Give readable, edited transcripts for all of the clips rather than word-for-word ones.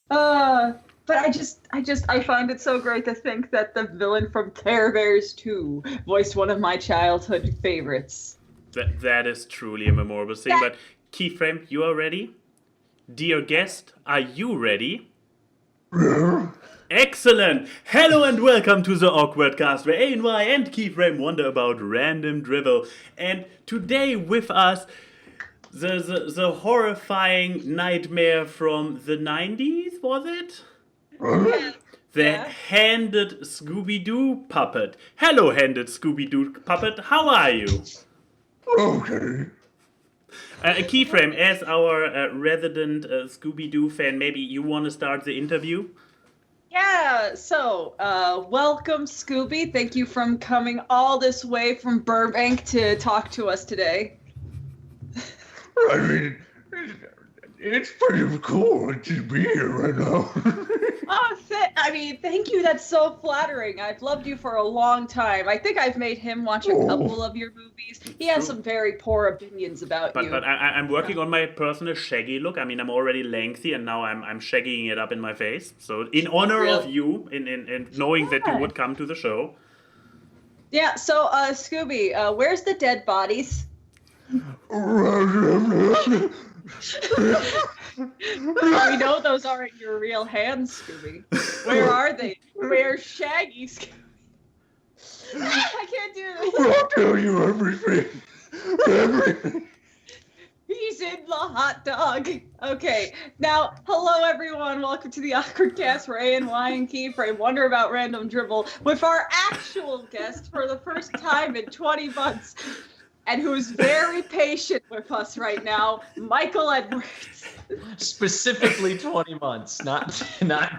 But I find it so great to think that the villain from Care Bears 2 voiced one of my childhood favorites. That is truly a memorable thing. But Keyframe, you are ready? Dear guest, are you ready? Excellent! Hello and welcome to the AWKWARDCast, where ANY and Keyframe wonder about random drivel. And today with us, the horrifying nightmare from the 90s, was it? Yeah. The handed Scooby-Doo puppet. Hello, handed Scooby-Doo puppet. How are you? Okay. Keyframe, as our resident Scooby-Doo fan, maybe you want to start the interview? Yeah, so, welcome, Scooby. Thank you for coming all this way from Burbank to talk to us today. I mean, it's pretty cool to be here right now. Thank you. That's so flattering. I've loved you for a long time. I think I've made him watch a couple of your movies. He has some very poor opinions about you. But I'm working on my personal shaggy look. I mean, I'm already lengthy, and now I'm shaggying it up in my face. So in honor of you, in knowing that you would come to the show. Yeah, so, Scooby, where's the dead bodies? We know those aren't your real hands, Scooby. Where are they? Where's Shaggy, Scooby? I can't do this. I'll tell you everything. Everything. He's in the hot dog. Okay, now, hello everyone. Welcome to the AWKWARDCast, where ANY and Keyframe wonder about random dribble with our actual guest for the first time in 20 months. And who's very patient with us right now, Michael Edwards. Specifically 20 months, not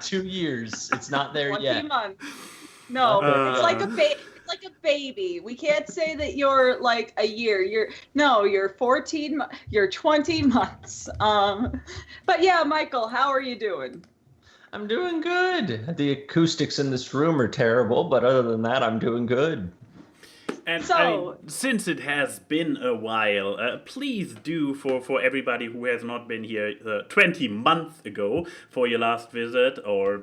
2 years. It's not there 20 yet. 20 months. No, it's like a baby. We can't say that you're like a year. You're 14. You're 20 months. But yeah, Michael, how are you doing? I'm doing good. The acoustics in this room are terrible, but other than that, I'm doing good. And so, since it has been a while, please do, for everybody who has not been here 20 months ago for your last visit, or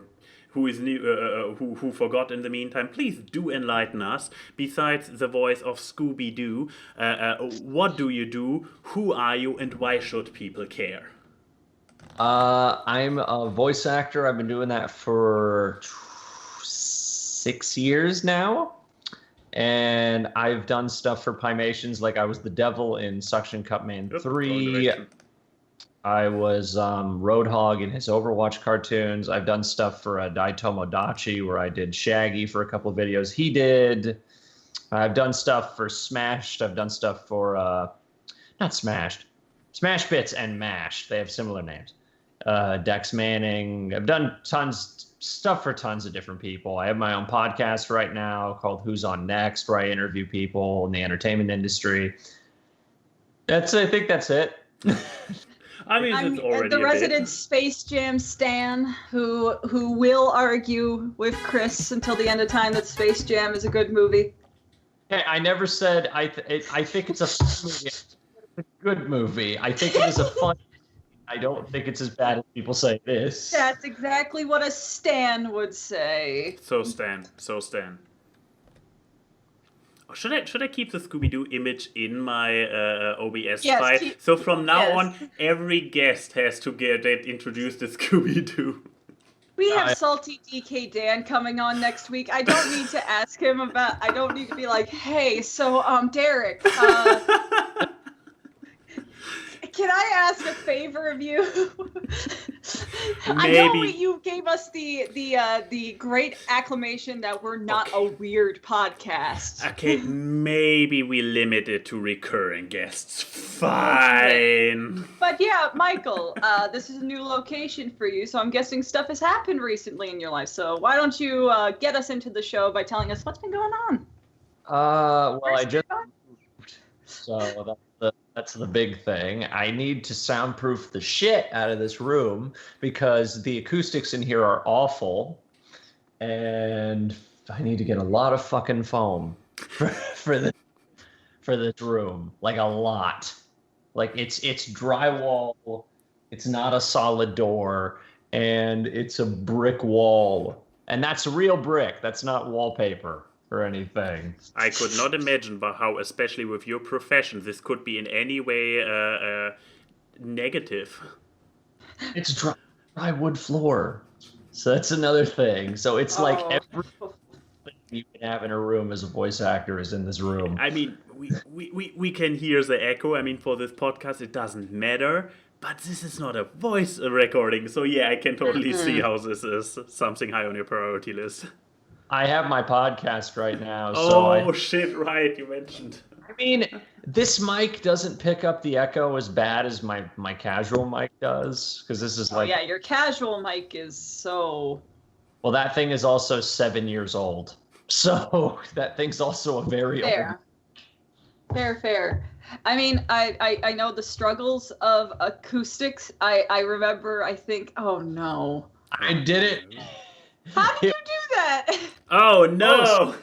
who is new, who forgot in the meantime, please do enlighten us. Besides the voice of Scooby-Doo, what do you do, who are you, and why should people care? I'm a voice actor. I've been doing that for 6 years now. And I've done stuff for Pymations, like I was the devil in Suction Cup Man 3. I was Roadhog in his Overwatch cartoons. I've done stuff for Daitomodachi, where I did Shaggy for a couple of videos he did. I've done stuff for Smashed. I've done stuff for, not Smashed, Smash Bits and Mash. They have similar names. Dex Manning. I've done stuff for tons of different people. I have my own podcast right now called Who's On Next, where I interview people in the entertainment industry. I think that's it. I mean, it's already the resident Space Jam stan who will argue with Chris until the end of time that Space Jam is a good movie. Hey, I never said I think it's a fun movie. It's a good movie. I think it is a fun. I don't think it's as bad as people say it is. That's exactly what a stan would say. So Stan. Oh, should I keep the Scooby-Doo image in my OBS file? So from now on, every guest has to get introduced as Scooby-Doo. We have Salty DK Dan coming on next week. I don't need to ask him about. I don't need to be like, hey, so Derek. Can I ask a favor of you? I know you gave us the great acclamation that we're not a weird podcast. Okay, maybe we limit it to recurring guests. Fine. But yeah, Michael, this is a new location for you, so I'm guessing stuff has happened recently in your life. So why don't you get us into the show by telling us what's been going on? Well, I just moved, so that's the big thing. I need to soundproof the shit out of this room because the acoustics in here are awful, and I need to get a lot of fucking foam for this room, like a lot. Like it's drywall It's not a solid door, and it's a brick wall. And that's real brick. That's not wallpaper or anything. I could not imagine how, especially with your profession, this could be in any way negative. It's dry wood floor. So that's another thing. So it's like everything you can have in a room as a voice actor is in this room. I mean, we can hear the echo. I mean, for this podcast, it doesn't matter. But this is not a voice recording. So yeah, I can totally see how this is something high on your priority list. I have my podcast right now. Shit, right, you mentioned. I mean, this mic doesn't pick up the echo as bad as my casual mic does. Because this is like... yeah, your casual mic is so... Well, that thing is also 7 years old. So that thing's also a very old... Fair. I mean, I know the struggles of acoustics. I remember, I think, oh no. I did it. How did you do that? Oh no!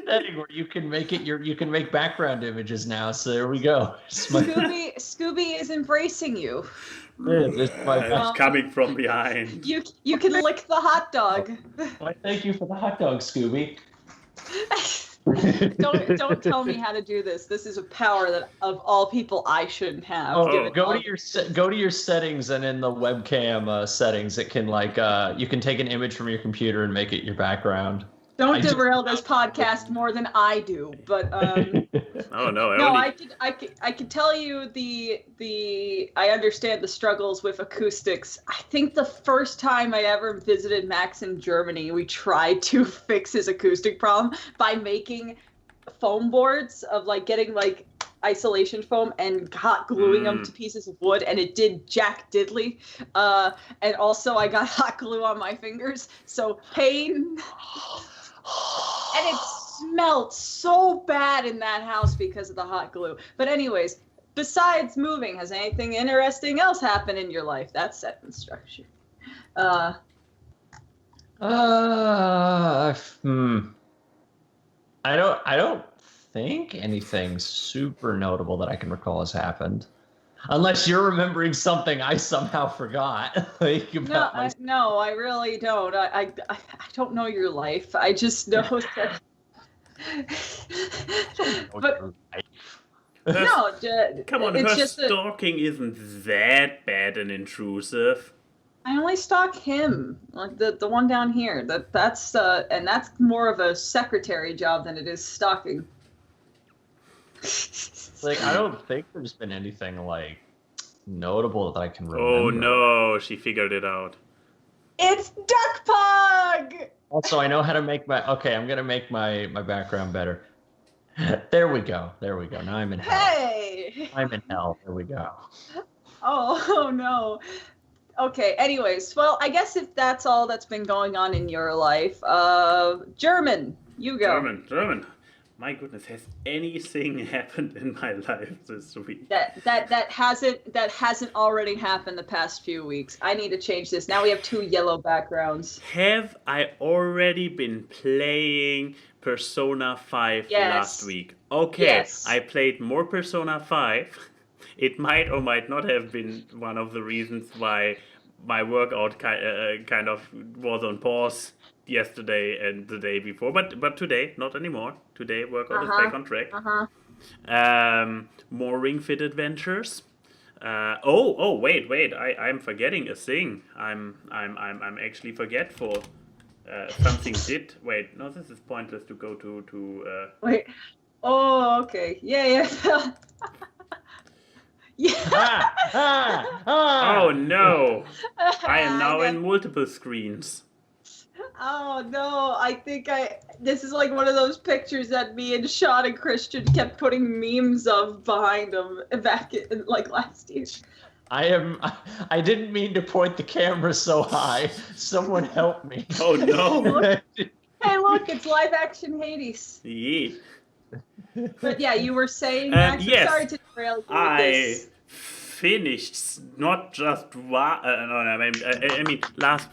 Setting where you can make it you can make background images now. So there we go. Scooby is embracing you. It's coming from behind. You can lick the hot dog. Why, thank you for the hot dog, Scooby. Don't tell me how to do this. This is a power that of all people I shouldn't have. Go to your settings, and in the webcam settings, it can you can take an image from your computer and make it your background. Don't derail this podcast more than I do, but oh no! I could tell you I understand the struggles with acoustics. I think the first time I ever visited Max in Germany, we tried to fix his acoustic problem by making foam boards of getting isolation foam and hot gluing them to pieces of wood, and it did jack diddly. And also I got hot glue on my fingers, so pain. And it smelled so bad in that house because of the hot glue. But anyways, besides moving, has anything interesting else happened in your life? That's sentence structure. I don't think anything super notable that I can recall has happened. Unless you're remembering something I somehow forgot. No, I really don't. I don't know your life. I just know that. Come on, her stalking isn't that bad and intrusive. I only stalk him, like the one down here. That's more of a secretary job than it is stalking. I don't think there's been anything notable that I can remember. Oh no, she figured it out. It's Duck Pug! Also, I know how to make I'm gonna make my background better. There we go. Now I'm in hell. Hey! I'm in hell. There we go. Oh no. Okay, anyways, well, I guess if that's all that's been going on in your life, German, you go. German. My goodness, has anything happened in my life this week? That hasn't already happened the past few weeks. I need to change this. Now we have 2 yellow backgrounds. Have I already been playing Persona 5 last week? Okay, yes. I played more Persona 5. It might or might not have been one of the reasons why my workout kind of was on pause yesterday and the day before, but today not anymore. Today workout is back on track. More Ring Fit adventures. Wait! I'm forgetting a thing. I'm actually forgetful. Something did. Wait, no, this is pointless to go to. Wait. Oh, okay. Yeah. Yeah. Oh no! I am now in multiple screens. Oh no! I think this is like one of those pictures that me and Sean and Christian kept putting memes of behind them back in last year. I didn't mean to point the camera so high. Someone help me. Oh no! Hey, look! It's live action Hades. Yeah. But yeah, you were saying, Max, yes, sorry to derail you with this. Finished not just one. I mean, last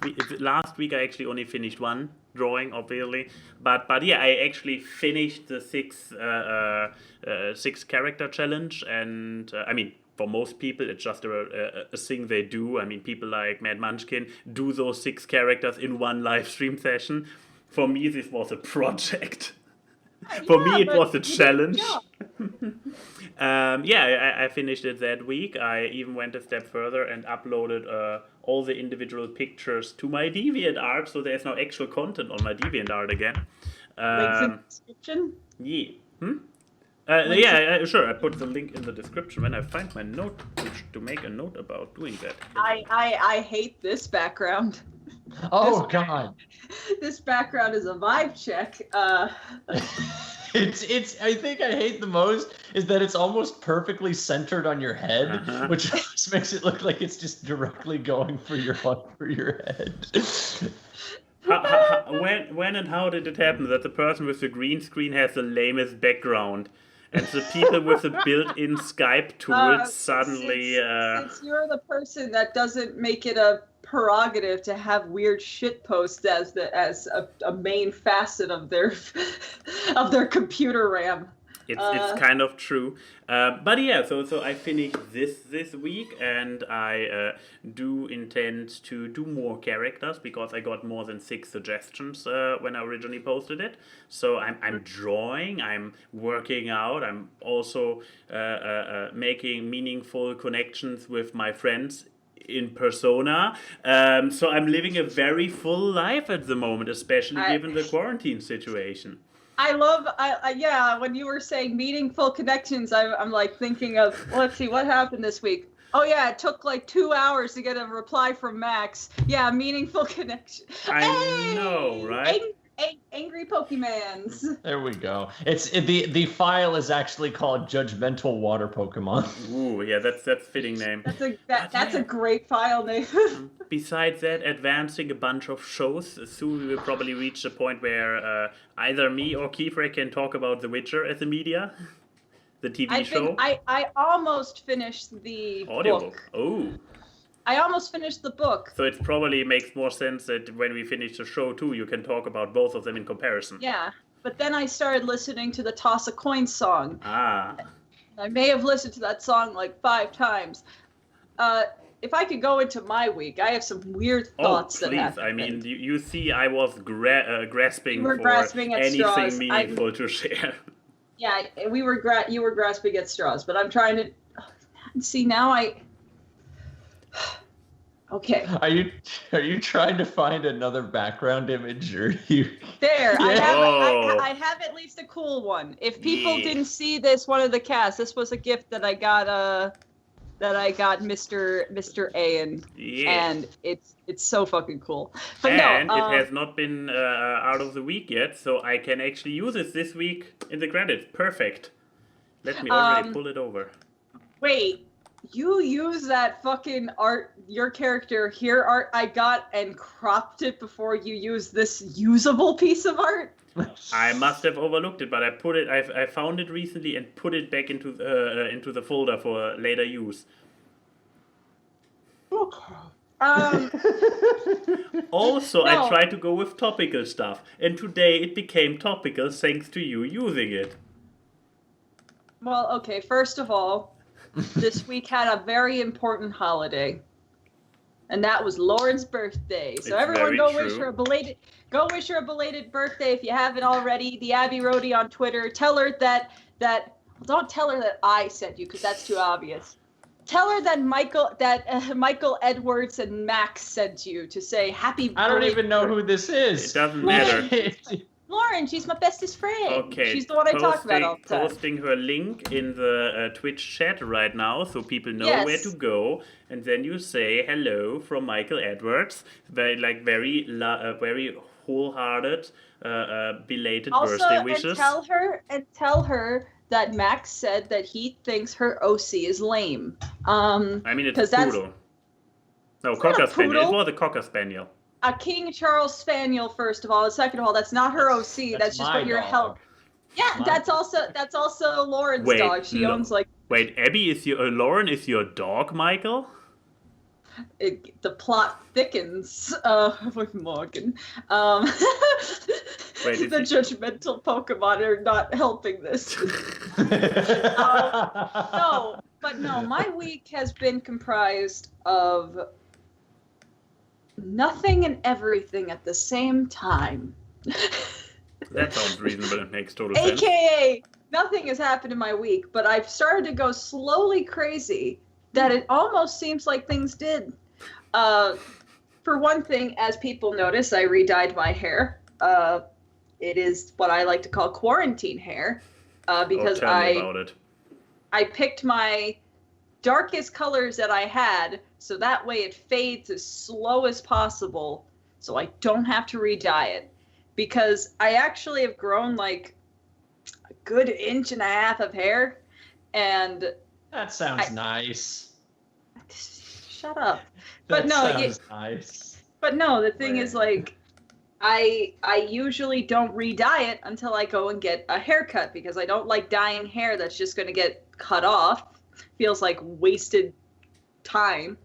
week I actually only finished one drawing, obviously, but yeah, I actually finished the 6 character challenge, and for most people, it's just a thing they do. I mean, people like Mad Munchkin do those 6 characters in one live stream session. For me, this was a project. For me, it was a challenge. I finished it that week. I even went a step further and uploaded all the individual pictures to my DeviantArt, so there's no actual content on my DeviantArt again. Links in the description? Yeah. Sure. I put the link in the description when I find my note to make a note about doing that. I hate this background. Oh God! This background is a vibe check. It's. I think I hate the most is that it's almost perfectly centered on your head, which just makes it look like it's just directly going for your head. When and how did it happen that the person with the green screen has the lamest background? And the people with the built-in Skype tools suddenly... Since you're the person that doesn't make it a prerogative to have weird shit posts as a main facet of their computer RAM. It's kind of true. But yeah, so I finished this week, and I do intend to do more characters because I got more than 6 suggestions when I originally posted it. So I'm drawing, I'm working out, I'm also making meaningful connections with my friends in persona. So I'm living a very full life at the moment, especially given the quarantine situation. I love, when you were saying meaningful connections, I'm like thinking of, let's see, what happened this week? Oh yeah, it took like 2 hours to get a reply from Max. Yeah, meaningful connection. I know, right? Angry Pokemans. There we go. The file is actually called Judgmental Water Pokemon. Ooh, yeah, that's fitting name. That's a great file name. Besides that, advancing a bunch of shows, soon we will probably reach the point where either me or Keyframe can talk about The Witcher as a media, the TV show. I almost finished the audiobook. Oh. I almost finished the book. So it probably makes more sense that when we finish the show too, you can talk about both of them in comparison. Yeah, but then I started listening to the Toss a Coin song. Ah. I may have listened to that song like 5 times. If I could go into my week, I have some weird thoughts that happened. I mean, you see, I was grasping for grasping at anything straws. meaningful to share. Yeah, you were grasping at straws, but I'm trying to see now. Okay. Are you trying to find another background image, or you? There, Yeah. I have at least a cool one. If people didn't see this one of the cast, this was a gift that I got. Mr. A, and it's so fucking cool. But and it has not been out of the week yet, so I can actually use it this week in the credits. Perfect. Let me already pull it over. Wait. You use that fucking art, your character here art I got, and cropped it before you used this usable piece of art? I must have overlooked it, but I found it recently and put it back into the folder for later use. Also, no. I tried to go with topical stuff, and today it became topical thanks to you using it. Well, okay, first of all, this week had a very important holiday, and that was Lauren's birthday. So everyone go wish her a belated birthday if you haven't already. The Abby Roadie on Twitter. Tell her that don't tell her that I sent you, because that's too obvious. Tell her that Michael Edwards and Max sent you to say happy birthday. I don't even know who this is. It doesn't matter. Lauren, she's my bestest friend. Okay. She's the one I talk about all the time. Posting her link in the Twitch chat right now, so people know where to go. And then you say hello from Michael Edwards. Very wholehearted, belated birthday wishes. And tell her that Max said that he thinks her OC is lame. I mean, it's a poodle. No, Cocker Spaniel. It was a Cocker Spaniel. A King Charles Spaniel, first of all, and second of all, that's not her OC. That's just what you're help. Yeah, that's also Lauren's dog. She owns like. Wait, Abby is Lauren is your dog, Michael? The plot thickens with Morgan. Wait, the judgmental Pokemon are not helping this. No, But no, my week has been comprised of nothing and everything at the same time. That sounds reasonable. It makes total sense. AKA, nothing has happened in my week, but I've started to go slowly crazy that it almost seems like things did. For one thing, as people notice, I re-dyed my hair. It is what I like to call quarantine hair, because tell me about it. I picked my darkest colors that I had, so that way it fades as slow as possible, so I don't have to re-dye it. Because I actually have grown like a good 1.5 inches of hair, and that sounds nice. Shut up. That But no, sounds nice. But no, the thing is, like, I usually don't re-dye it until I go and get a haircut, because I don't like dyeing hair that's just going to get cut off. Feels like wasted time.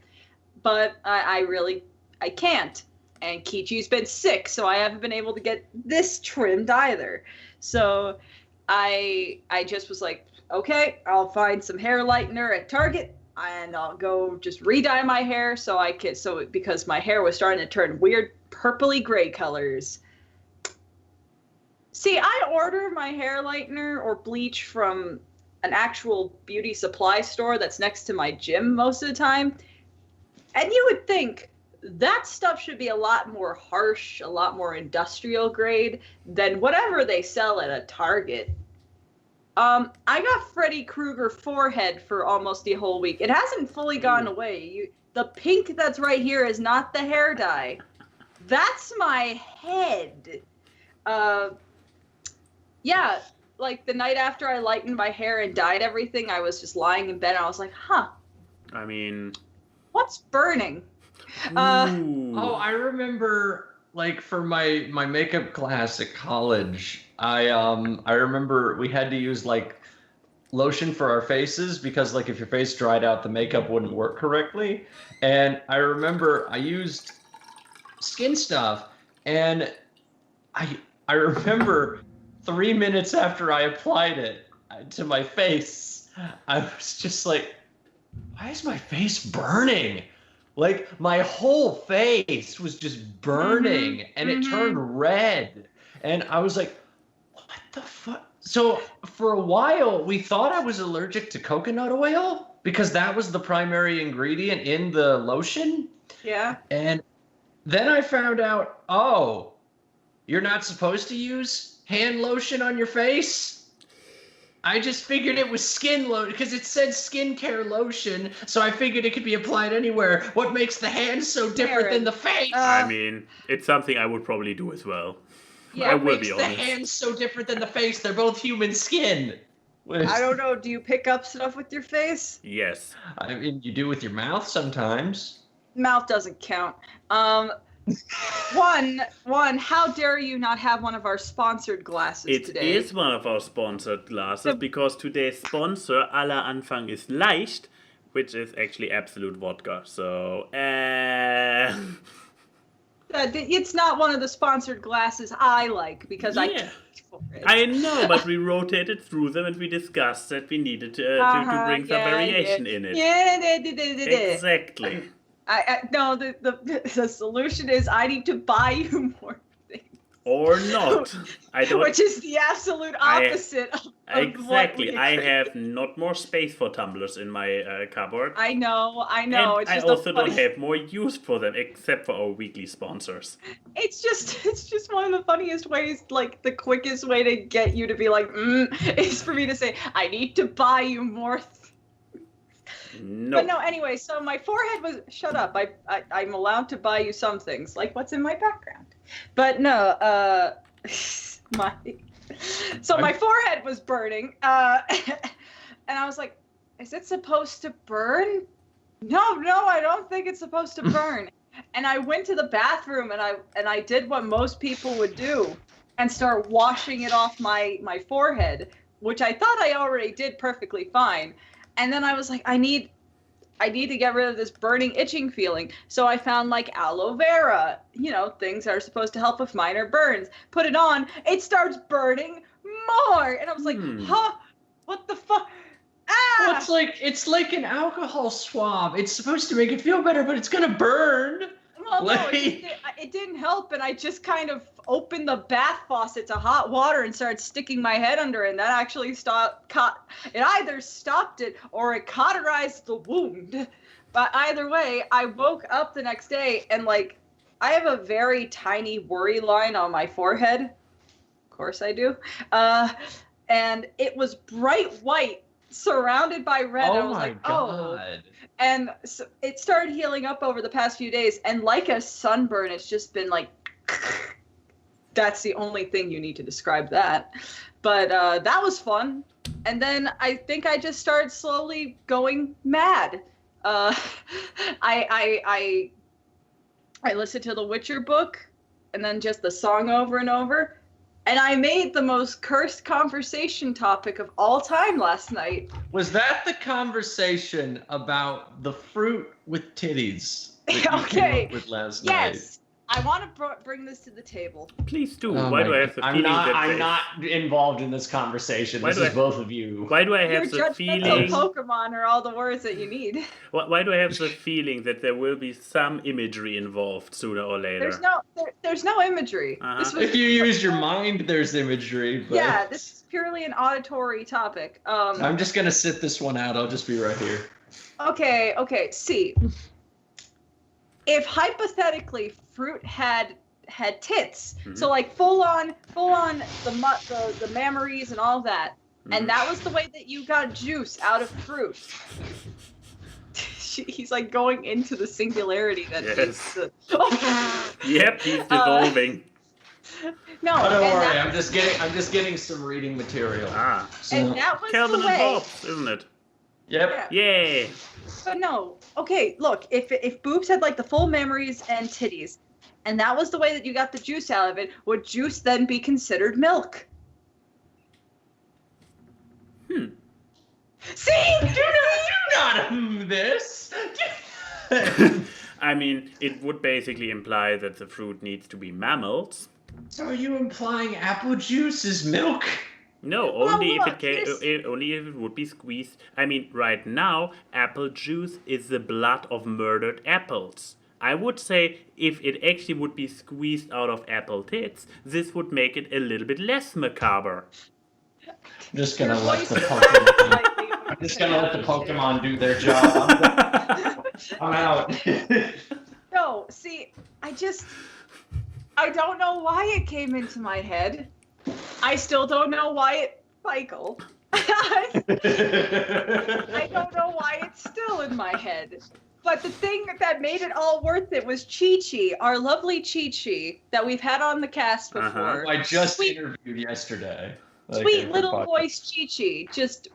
But I can't. And Kichi's been sick, so I haven't been able to get this trimmed either. So I just was like, okay, I'll find some hair lightener at Target, and I'll go just re-dye my hair because my hair was starting to turn weird purpley gray colors. See, I order my hair lightener or bleach from an actual beauty supply store that's next to my gym most of the time. And you would think that stuff should be a lot more harsh, a lot more industrial grade than whatever they sell at a Target. I got Freddy Krueger forehead for almost the whole week. It hasn't fully gone away. The pink that's right here is not the hair dye. That's my head. Yeah, like the night after I lightened my hair and dyed everything, I was just lying in bed and I was like, huh. I mean, what's burning? Oh, I remember, like, for my makeup class at college, I remember we had to use, like, lotion for our faces because, like, if your face dried out, the makeup wouldn't work correctly. And I remember I used Skin Stuff, and I remember 3 minutes after I applied it to my face, I was just like, why is my face burning? Like, my whole face was just burning, and it turned red. And I was like, what the fuck? So for a while, we thought I was allergic to coconut oil because that was the primary ingredient in the lotion. Yeah. And then I found out, oh, you're not supposed to use hand lotion on your face? I just figured it was skin lotion because it said skincare lotion, so I figured it could be applied anywhere. What makes the hands so different than the face? I mean, it's something I would probably do as well. Yeah, I what will makes be the honest. hands so different than the face? They're both human skin. I don't know. Do you pick up stuff with your face? Yes. I mean, you do with your mouth sometimes. Mouth doesn't count. One, how dare you not have one of our sponsored glasses today? It is one of our sponsored glasses because today's sponsor, aller Anfang ist leicht, which is actually Absolute Vodka. So, it's not one of the sponsored glasses I like because I paid for it. I know, but we rotated through them and we discussed that we needed to bring some variation in it. Yeah. Exactly. No, the solution is I need to buy you more things. Or not. I don't. Which is the absolute opposite of exactly. what we I agreed. have not more space for tumblers in my cupboard. I know. And It's I just also don't have more use for them except for our weekly sponsors. It's just one of the funniest ways, like the quickest way to get you to be like, is for me to say, I need to buy you more. No. But no, anyway, so my forehead was, shut up. I'm allowed to buy you some things, like what's in my background. But no, my forehead was burning, and I was like, is it supposed to burn? No, I don't think it's supposed to burn. And I went to the bathroom and I did what most people would do and start washing it off my forehead, which I thought I already did perfectly fine. And then I was like, I need to get rid of this burning, itching feeling. So I found like aloe vera, things that are supposed to help with minor burns. Put it on, it starts burning more. And I was like, huh? What the fuck? Well, it's like an alcohol swab. It's supposed to make it feel better, but it's gonna burn. Well, no, it didn't help, and I just kind of opened the bath faucet to hot water and started sticking my head under it, and that actually it either stopped it or it cauterized the wound. But either way, I woke up the next day, and, like, I have a very tiny worry line on my forehead. Of course I do. And it was bright white, surrounded by red. Oh, I was my like, God. oh. And so it started healing up over the past few days, and like a sunburn, it's just been like, that's the only thing you need to describe that. But that was fun. And then I think I just started slowly going mad. I listened to the Witcher book, and then just the song over and over. And I made the most cursed conversation topic of all time last night. Was that the conversation about the fruit with titties that you came up with last night? Yes. I want to bring this to the table. Please do. Oh Why do I have the feeling I'm not involved in this conversation. This is both of you. Why do I have the feeling... Pokemon are all the words that you need. Why do I have the feeling that there will be some imagery involved sooner or later? There's no imagery. Uh-huh. If you use your mind, there's imagery. But... Yeah, this is purely an auditory topic. I'm just going to sit this one out. I'll just be right here. Okay. See, if hypothetically fruit had tits, so like full on the mammaries and all that, and that was the way that you got juice out of fruit. He's like going into the singularity that yes. is Yep, he's dissolving. No, don't worry. I'm just getting some reading material. So, and that was Calvin the way. And Hobbes, isn't it? Yep. Yeah. But no. Okay, look, if boobs had like the full mammaries and titties, and that was the way that you got the juice out of it, would juice then be considered milk? See? Do not this. I mean, it would basically imply that the fruit needs to be mammals. So are you implying apple juice is milk? No, only if it would be squeezed. I mean, right now, apple juice is the blood of murdered apples. I would say if it actually would be squeezed out of apple tits, this would make it a little bit less macabre. I'm just gonna let the Pokemon do their job. I'm out. No, see, I don't know why it came into my head. I still don't know why it cycled. I don't know why it's still in my head. But the thing that made it all worth it was Chi-Chi, our lovely Chi-Chi that we've had on the cast before. I just interviewed yesterday. Sweet little voice Chi-Chi just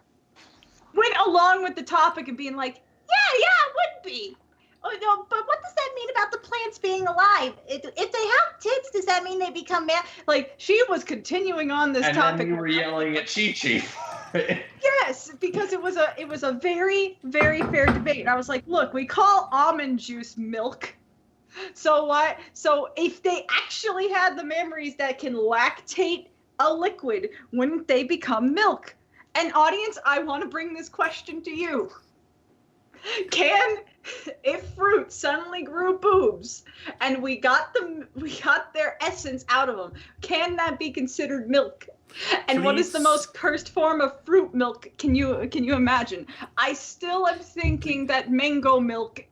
went along with the topic and being like, yeah, it would be. Oh, no, but what does that mean about the plants being alive? If they have tits, does that mean they become man? Like, she was continuing on this topic. And then you were yelling at Chi-Chi. Yes, because it was a very, very fair debate. And I was like, look, we call almond juice milk. So what? So if they actually had the mammaries that can lactate a liquid, wouldn't they become milk? And audience, I want to bring this question to you. If fruit suddenly grew boobs and we got their essence out of them, can that be considered milk? And what is the most cursed form of fruit milk? Can you imagine? I still am thinking that mango milk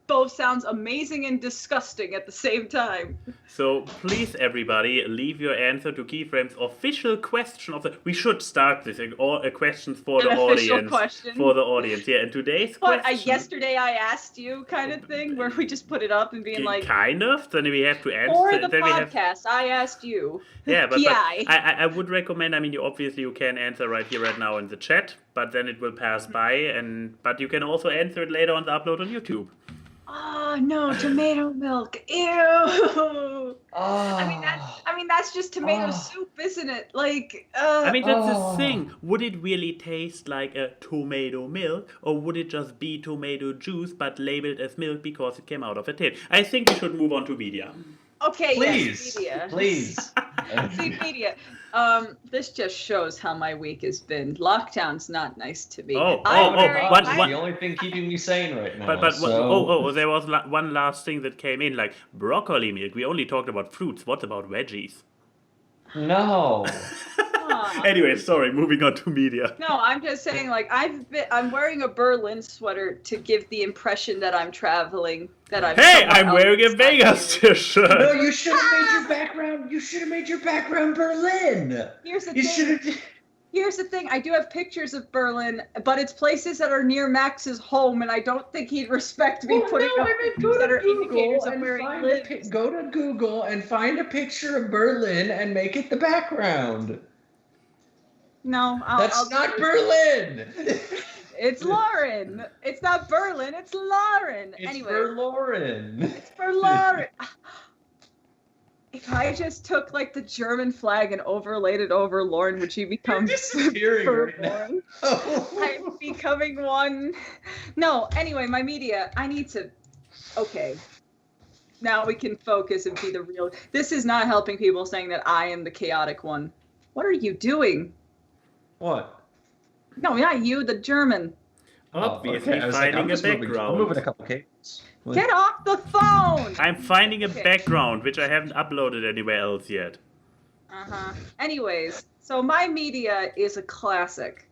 both sounds amazing and disgusting at the same time. So please, everybody, leave your answer to Keyframe's official question of the... We should start this, questions for the audience. Question. For the audience, yeah. And today's question... Yesterday I asked you kind of thing, where we just put it up and being like... Kind of? Then we have to answer... For the podcast, I asked you. Yeah, but I would recommend, I mean, you can answer right here, right now in the chat, but then it will pass by, but you can also answer it later on the upload on YouTube. Oh no, tomato milk! Ew. Oh. I mean that's just tomato soup, isn't it? Like. I mean that's the thing. Would it really taste like a tomato milk, or would it just be tomato juice but labeled as milk because it came out of a tin? I think we should move on to media. Okay. Please. Yes, media. Please. See, media. This just shows how my week has been. Lockdown's not nice to me. What? The only thing keeping me sane right now. There was one last thing that came in, like broccoli milk. We only talked about fruits. What about veggies? No. Anyway, sorry, moving on to media. No, I'm just saying, like, I'm wearing a Berlin sweater to give the impression that I'm traveling, I'm wearing a Vegas t-shirt. No, you should have made your background. You should have made your background Berlin. Here's the thing. I do have pictures of Berlin, but it's places that are near Max's home, and I don't think he'd respect me putting up pictures that are indicators of where he lives. Go to Google and find a picture of Berlin and make it the background. No, That's not Berlin. It's Lauren. It's not Berlin. It's Lauren. It's anyway, for Lauren. It's for Lauren. If I just took like the German flag and overlaid it over Lauren, would she become disappearing right now? I'm becoming one. No, anyway, my media. I need to. Okay. Now we can focus and be the real. This is not helping people saying that I am the chaotic one. What are you doing? What? No, not you, the German. Obviously, finding a background. I'm moving a couple cables. Get off the phone! I'm finding a background, which I haven't uploaded anywhere else yet. Anyways, so my media is a classic.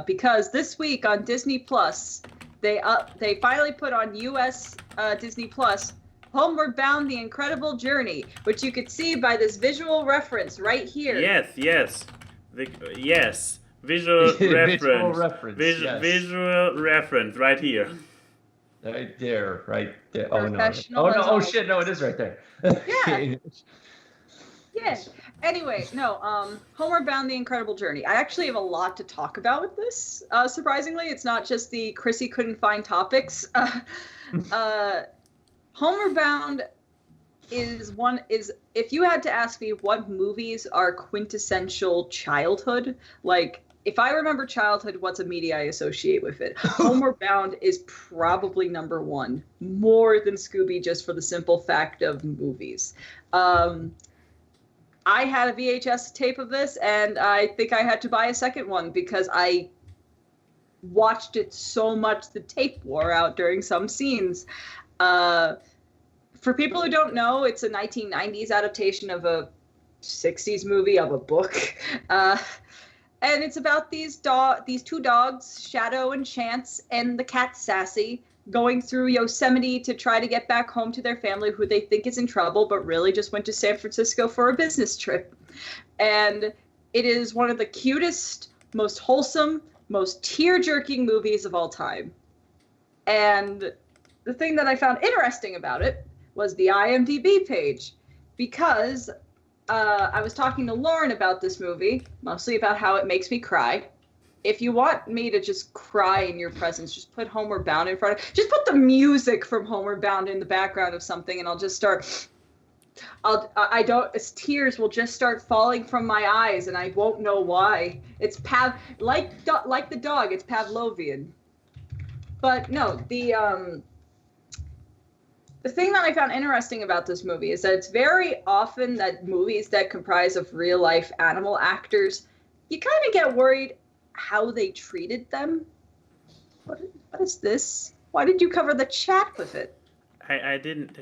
Because this week on Disney Plus, they finally put on US Disney Plus Homeward Bound: The Incredible Journey, which you could see by this visual reference right here. Yes. Visual reference. Visual reference right here. Right there. Oh no. Oh shit, no, it is right there. Yeah. Yeah. Anyway, no, Homeward Bound: The Incredible Journey. I actually have a lot to talk about with this. Surprisingly, it's not just the Chrissy couldn't find topics. Homeward Bound is if you had to ask me what movies are quintessential childhood, like if I remember childhood, what's a media I associate with it? Homeward Bound is probably number one, more than Scooby, just for the simple fact of movies. I had a VHS tape of this, and I think I had to buy a second one because I watched it so much the tape wore out during some scenes. For people who don't know, it's a 1990s adaptation of a 60s movie of a book. And it's about these two dogs, Shadow and Chance, and the cat Sassy, going through Yosemite to try to get back home to their family, who they think is in trouble, but really just went to San Francisco for a business trip. And it is one of the cutest, most wholesome, most tear-jerking movies of all time. And the thing that I found interesting about it was the IMDb page, because I was talking to Lauren about this movie, mostly about how it makes me cry. If you want me to just cry in your presence, just put Homeward Bound in front of, just put the music from Homeward Bound in the background of something, and I'll just start. Tears will just start falling from my eyes, and I won't know why. It's like the dog, it's Pavlovian. But no, the thing that I found interesting about this movie is that it's very often that movies that comprise of real life animal actors, you kind of get worried how they treated them. What is this? Why did you cover the chat with it? I didn't.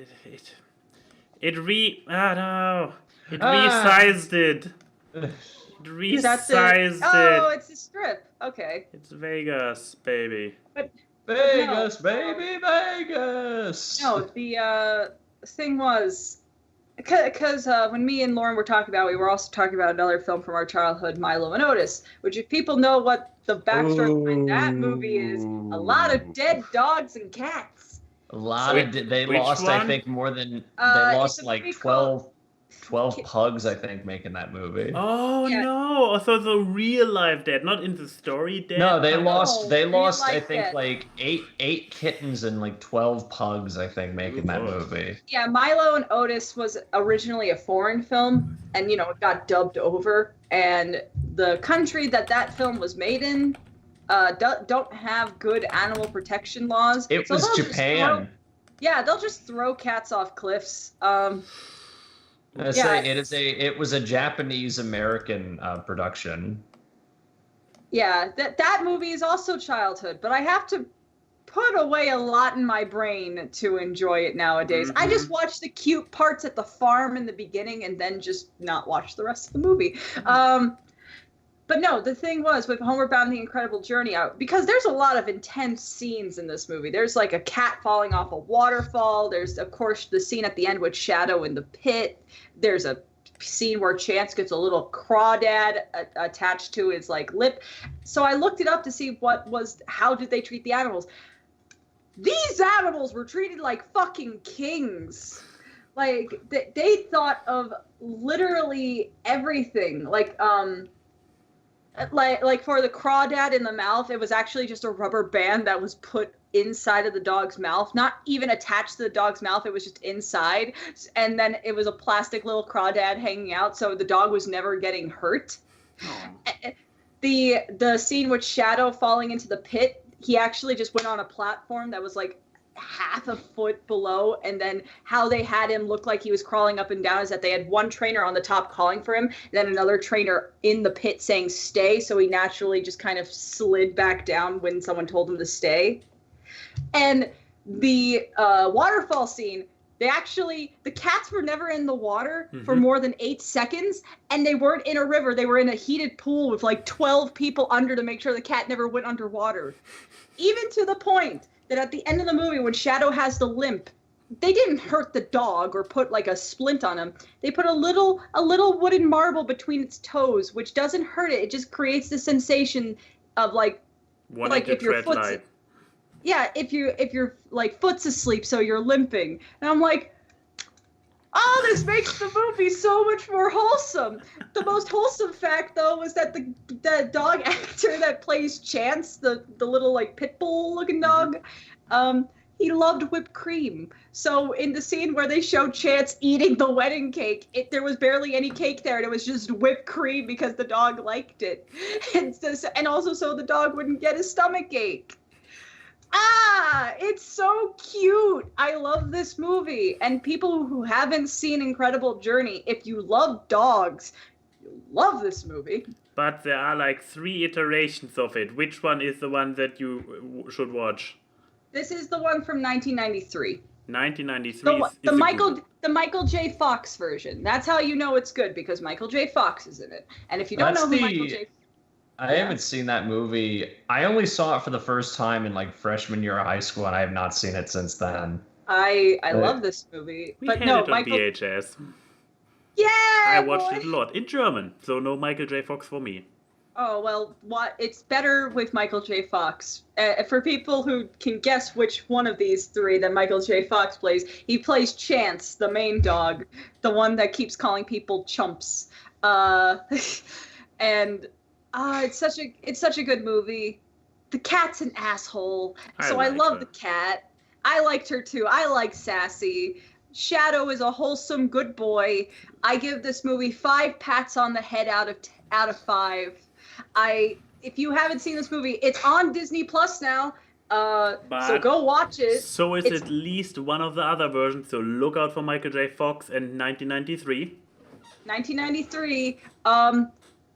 It resized it. It resized it. Oh, it's a strip. Okay. It's Vegas, baby. Vegas. No, the thing was, because when me and Lauren were talking about it, we were also talking about another film from our childhood, Milo and Otis, which if people know what the backstory behind that movie is, a lot of dead dogs and cats. A lot they lost, one? I think, more than, they lost like 12 pugs, I think, making that movie. Oh, yeah. No. So the real life dead, not in the story dead? No, they lost, I think, dead. Like eight kittens and like 12 pugs, I think, making that movie. Yeah, Milo and Otis was originally a foreign film, and, it got dubbed over. And the country that film was made in don't have good animal protection laws. It was Japan. They'll just throw cats off cliffs. I say it was a Japanese American production. Yeah, that movie is also childhood, but I have to put away a lot in my brain to enjoy it nowadays. I just watch the cute parts at the farm in the beginning and then just not watch the rest of the movie. But no, the thing was with Homeward Bound: The Incredible Journey, because there's a lot of intense scenes in this movie. There's like a cat falling off a waterfall. There's, of course, the scene at the end with Shadow in the pit. There's a scene where Chance gets a little crawdad attached to his like lip. So I looked it up to see how did they treat the animals. These animals were treated like fucking kings. Like they thought of literally everything. Like for the crawdad in the mouth, it was actually just a rubber band that was put inside of the dog's mouth, not even attached to the dog's mouth. It was just inside, and then it was a plastic little crawdad hanging out, so the dog was never getting hurt. Oh. The scene with Shadow falling into the pit, he actually just went on a platform that was like half a foot below, and then how they had him look like he was crawling up and down is that they had one trainer on the top calling for him, and then another trainer in the pit saying stay, so he naturally just kind of slid back down when someone told him to stay. And the waterfall scene, the cats were never in the water for more than 8 seconds, and they weren't in a river. They were in a heated pool with like 12 people under to make sure the cat never went underwater. Even to the point that at the end of the movie, when Shadow has the limp, they didn't hurt the dog or put like a splint on him. They put a little wooden marble between its toes, which doesn't hurt it. It just creates the sensation of like if your foot's if your like foot's asleep, so you're limping. And I'm like, oh, this makes the movie so much more wholesome. The most wholesome fact, though, was that the dog actor that plays Chance, the little like pit bull looking dog, he loved whipped cream. So in the scene where they show Chance eating the wedding cake, there was barely any cake there, and it was just whipped cream because the dog liked it, and also so the dog wouldn't get a stomach ache. It's so cute. I love this movie. And people who haven't seen Incredible Journey, if you love dogs, you love this movie. But there are like 3 iterations of it. Which one is the one that you should watch? This is the one from 1993. 1993. The Michael J. Fox version. That's how you know it's good, because Michael J. Fox is in it. And if you don't know who Michael J. I haven't seen that movie. I only saw it for the first time in like freshman year of high school, and I have not seen it since then. I love this movie. We had it on VHS. Yeah! I watched it a lot in German, so no Michael J. Fox for me. Oh, well, it's better with Michael J. Fox. For people who can guess which one of these 3 that Michael J. Fox plays, he plays Chance, the main dog, the one that keeps calling people chumps. And it's such a good movie. The cat's an asshole, so I love the cat. I liked her too. I like Sassy. Shadow is a wholesome good boy. I give this movie 5 pats on the head out of 5. If you haven't seen this movie, it's on Disney Plus now. So go watch it. So it's at least one of the other versions. So look out for Michael J. Fox in 1993. 1993.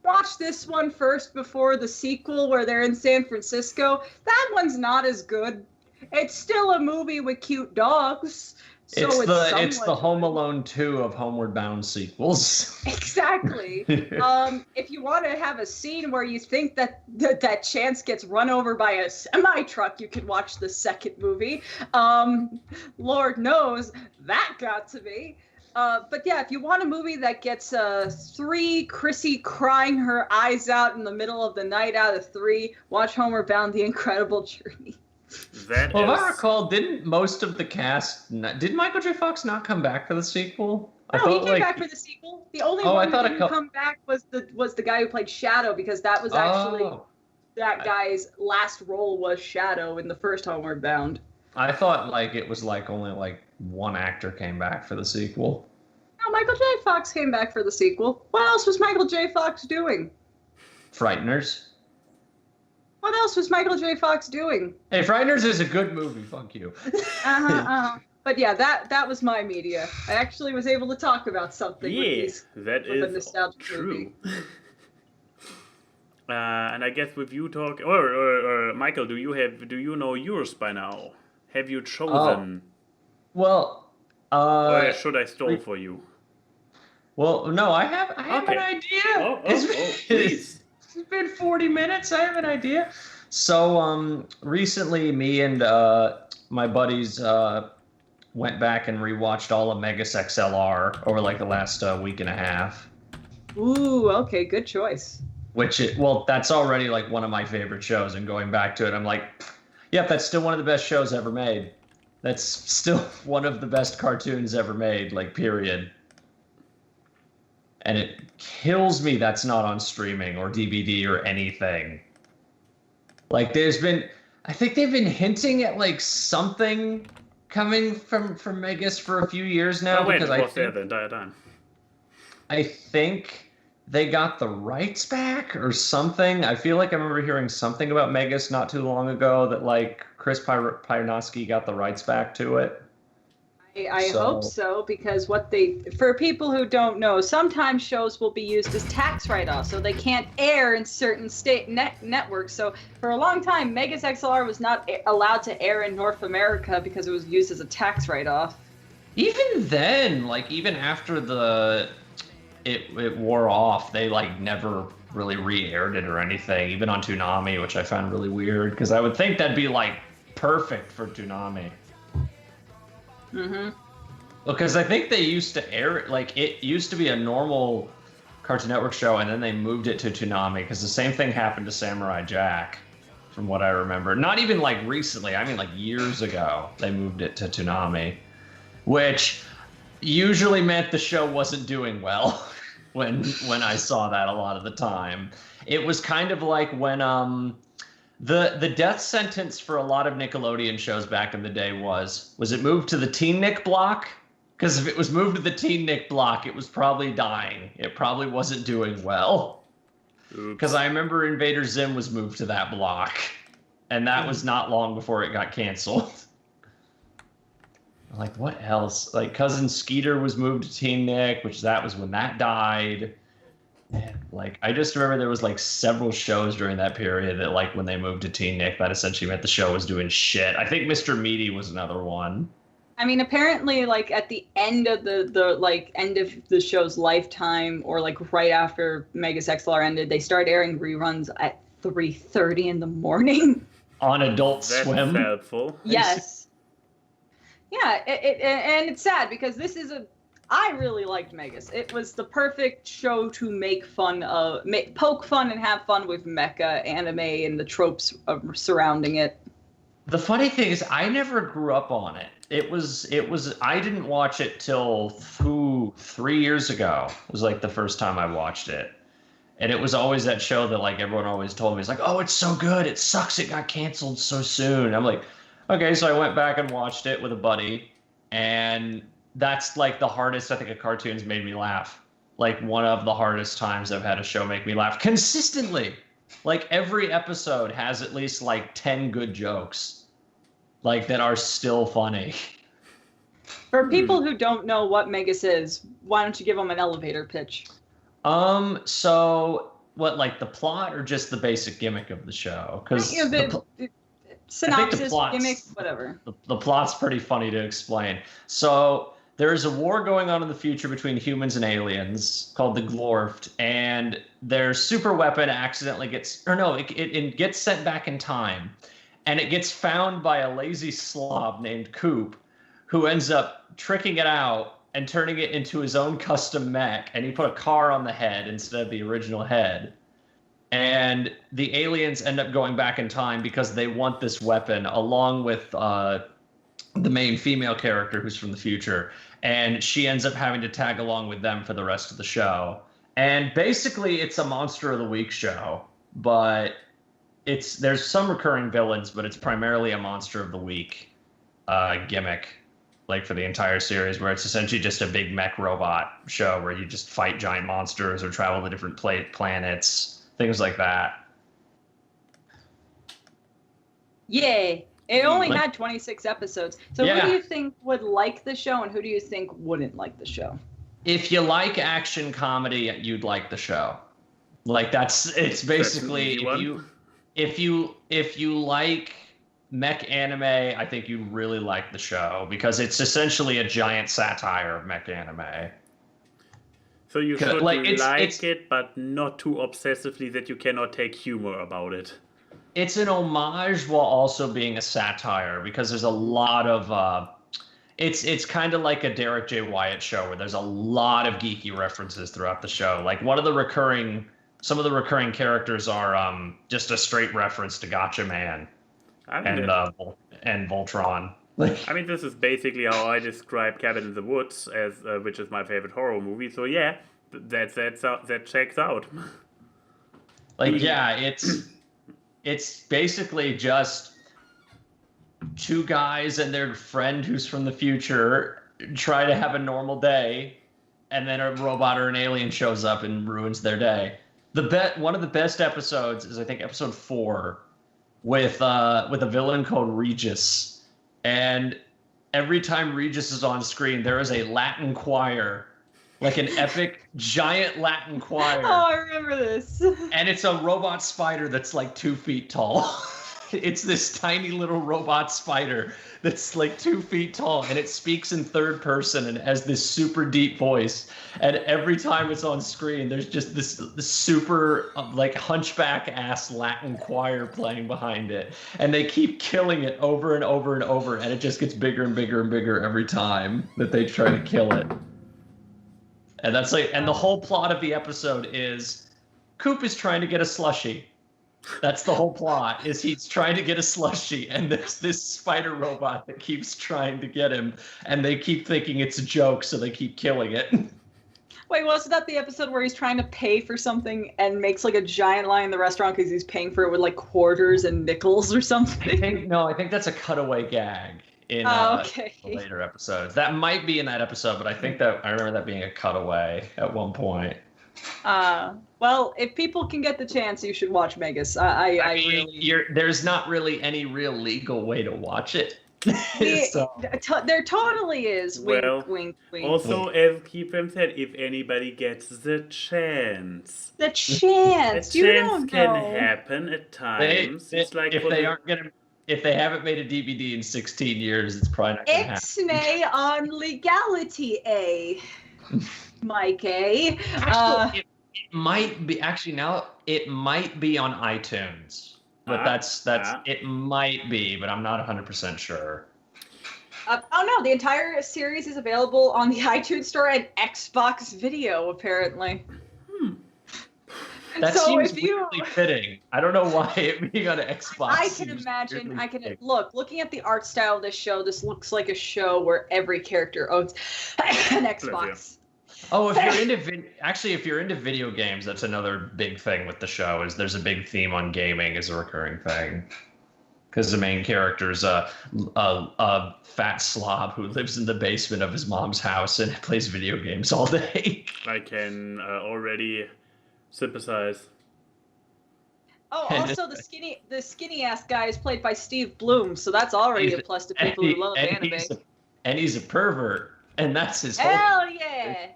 Watch this one first before the sequel where they're in San Francisco. That one's not as good. It's still a movie with cute dogs. So it's the Home Alone 2 of Homeward Bound sequels. Exactly. If you want to have a scene where you think that Chance gets run over by a semi-truck, you can watch the second movie. Lord knows that got to me. But yeah, if you want a movie that gets 3 Chrissy crying her eyes out in the middle of the night out of 3, watch Homeward Bound: The Incredible Journey. If I recall, didn't most of the cast... Did Michael J. Fox not come back for the sequel? No, he came back for the sequel. The only one that didn't come back was the guy who played Shadow, because that was actually... That guy's last role was Shadow in the first Homeward Bound. I thought it was only one actor came back for the sequel. No, Michael J. Fox came back for the sequel. What else was Michael J. Fox doing? Frighteners. What else was Michael J. Fox doing? Hey, Frighteners is a good movie. Fuck you. But yeah, that was my media. I actually was able to talk about something Yes, that with a is nostalgic true. movie. And I guess with you talk, or Michael, do you know yours by now? Have you chosen? Well, or should I stall for you? Well, no, I have Okay. an idea. Oh, please. It's been 40 minutes. I have an idea. So, recently, me and my buddies went back and rewatched all of Megas XLR over like the last week and a half. Ooh, okay, good choice. That's already like one of my favorite shows, and going back to it, I'm like, yep, that's still one of the best shows ever made. That's still one of the best cartoons ever made, like, period. And it kills me that's not on streaming or DVD or anything. Like, I think they've been hinting at like something coming from Megas for a few years now. Wait, because it was there the entire time. I think they got the rights back or something. I feel like I remember hearing something about Megas not too long ago that like Chris Pyarnowski got the rights back to it. I hope so, because for people who don't know, sometimes shows will be used as tax write-offs, so they can't air in certain state networks. So for a long time, Megas XLR was not allowed to air in North America because it was used as a tax write-off. Even then, like even after it wore off, they like never really re-aired it or anything, even on Toonami, which I found really weird because I would think that'd be like perfect for Toonami. Mm-hmm. Because I think they used to air it, like it used to be a normal Cartoon Network show, and then they moved it to Toonami because the same thing happened to Samurai Jack, from what I remember. Not even like recently, I mean like years ago, they moved it to Toonami, which usually meant the show wasn't doing well when I saw that a lot of the time. It was kind of like when the death sentence for a lot of Nickelodeon shows back in the day was it moved to the Teen Nick block? Because if it was moved to the Teen Nick block, it was probably dying. It probably wasn't doing well. Because I remember Invader Zim was moved to that block, and that was not long before it got canceled. Like, what else? Like, Cousin Skeeter was moved to Teen Nick, which that was when that died. Man, like, I just remember there was like several shows during that period that like when they moved to Teen Nick, that essentially meant the show was doing shit. I think Mr. Meaty was another one. I mean, apparently, like at the end of the end of the show's lifetime, or like right after Megas XLR ended, they started airing reruns at 3:30 in the morning on Adult Swim. That's helpful. Yes. Yeah, and it's sad because I really liked Megas. It was the perfect show to make fun of, poke fun and have fun with mecha anime and the tropes surrounding it. The funny thing is, I never grew up on it. I didn't watch it till 3 years ago. It was like the first time I watched it. And it was always that show that like everyone always told me, it's like, oh, it's so good. It sucks it got canceled so soon. I'm like, okay, so I went back and watched it with a buddy, and that's like the hardest I think a cartoon's made me laugh. Like one of the hardest times I've had a show make me laugh consistently. Like every episode has at least like 10 good jokes, like that are still funny. For people who don't know what Megas is, why don't you give them an elevator pitch? So what, like the plot or just the basic gimmick of the show? Because synopsis, gimmick, whatever. The plot's pretty funny to explain. So there's a war going on in the future between humans and aliens called the Glorft, and their super weapon accidentally it gets sent back in time, and it gets found by a lazy slob named Coop, who ends up tricking it out and turning it into his own custom mech, and he put a car on the head instead of the original head. And the aliens end up going back in time because they want this weapon, along with the main female character who's from the future. And she ends up having to tag along with them for the rest of the show. And basically, it's a Monster of the Week show. But there's some recurring villains, but it's primarily a Monster of the Week gimmick, like for the entire series, where it's essentially just a big mech robot show where you just fight giant monsters or travel to different planets. Things like that. Yay. It only had 26 episodes. So Yeah. who do you think would like the show, and who do you think wouldn't like the show? If you like action comedy, you'd like the show. Like it's basically if you like mech anime, I think you really like the show because it's essentially a giant satire of mech anime. So you should like, it, but not too obsessively that you cannot take humor about it. It's an homage while also being a satire because there's a lot of it's kind of like a Derek J. Wyatt show where there's a lot of geeky references throughout the show. Like some of the recurring characters are just a straight reference to Gotcha Man and Voltron. I mean, this is basically how I describe Cabin in the Woods, as which is my favorite horror movie. So yeah, that checks out. Like yeah, it's basically just two guys and their friend who's from the future try to have a normal day, and then a robot or an alien shows up and ruins their day. One of the best episodes is I think episode 4 with a villain called Regis, and every time Regis is on screen, there is a Latin choir, like an epic giant Latin choir. Oh, I remember this. And it's a robot spider that's like 2 feet tall. It's this tiny little robot spider that's like 2 feet tall, and it speaks in third person and has this super deep voice. And every time it's on screen, there's just this super like hunchback ass Latin choir playing behind it, and they keep killing it over and over and over, and it just gets bigger and bigger and bigger every time that they try to kill it. And that's like, and the whole plot of the episode is Coop is trying to get a slushie. That's the whole plot, is he's trying to get a slushie, and there's this spider robot that keeps trying to get him, and they keep thinking it's a joke, so they keep killing it. Wait, wasn't that the episode where he's trying to pay for something and makes like a giant line in the restaurant because he's paying for it with like quarters and nickels or something? I think that's a cutaway gag in later episodes. That might be in that episode, but I remember that being a cutaway at one point. Well, if people can get the chance, you should watch Megas. There's not really any real legal way to watch it. There totally is. Wink, wink, wink. Also, as Keyframe said, if anybody gets the chance. The chance can happen at times. It's like if they haven't made a DVD in 16 years, it's probably not going to happen. Ixnay on legality, Mike A. Actually, it might be it might be on iTunes, but it might be, but I'm not 100% sure. Oh no, the entire series is available on the iTunes Store and Xbox Video, apparently. That seems weirdly fitting. I don't know why it being on Xbox. I can imagine. Looking at the art style of this show, this looks like a show where every character owns an Xbox. Oh, if you're into video games, that's another big thing with the show. Is there's a big theme on gaming as a recurring thing, because the main character is a fat slob who lives in the basement of his mom's house and plays video games all day. I can already sympathize. Oh, also the skinny ass guy is played by Steve Bloom, so that's already a plus to people who love anime. And he's a pervert, and that's his Hell yeah!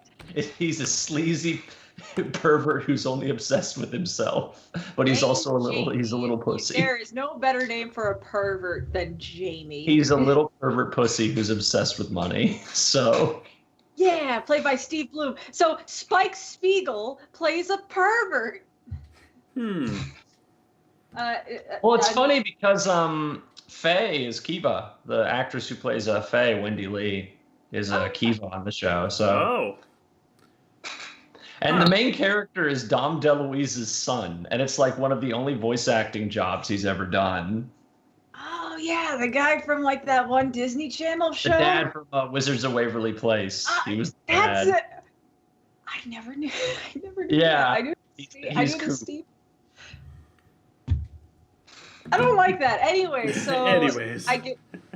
He's a sleazy pervert who's only obsessed with himself, but he's also a little pussy. There is no better name for a pervert than Jamie. He's a little pervert pussy who's obsessed with money. So yeah, played by Steve Bloom. So Spike Spiegel plays a pervert. Well, it's funny because Faye is Kiva, the actress who plays Faye, Wendy Lee, is Kiva on the show. So. And the main character is Dom DeLuise's son, and it's like one of the only voice acting jobs he's ever done. Oh yeah, the guy from like that one Disney Channel show. The dad from Wizards of Waverly Place. He was the dad. I never knew. Yeah, I knew the Steve. I don't like that. Anyway, do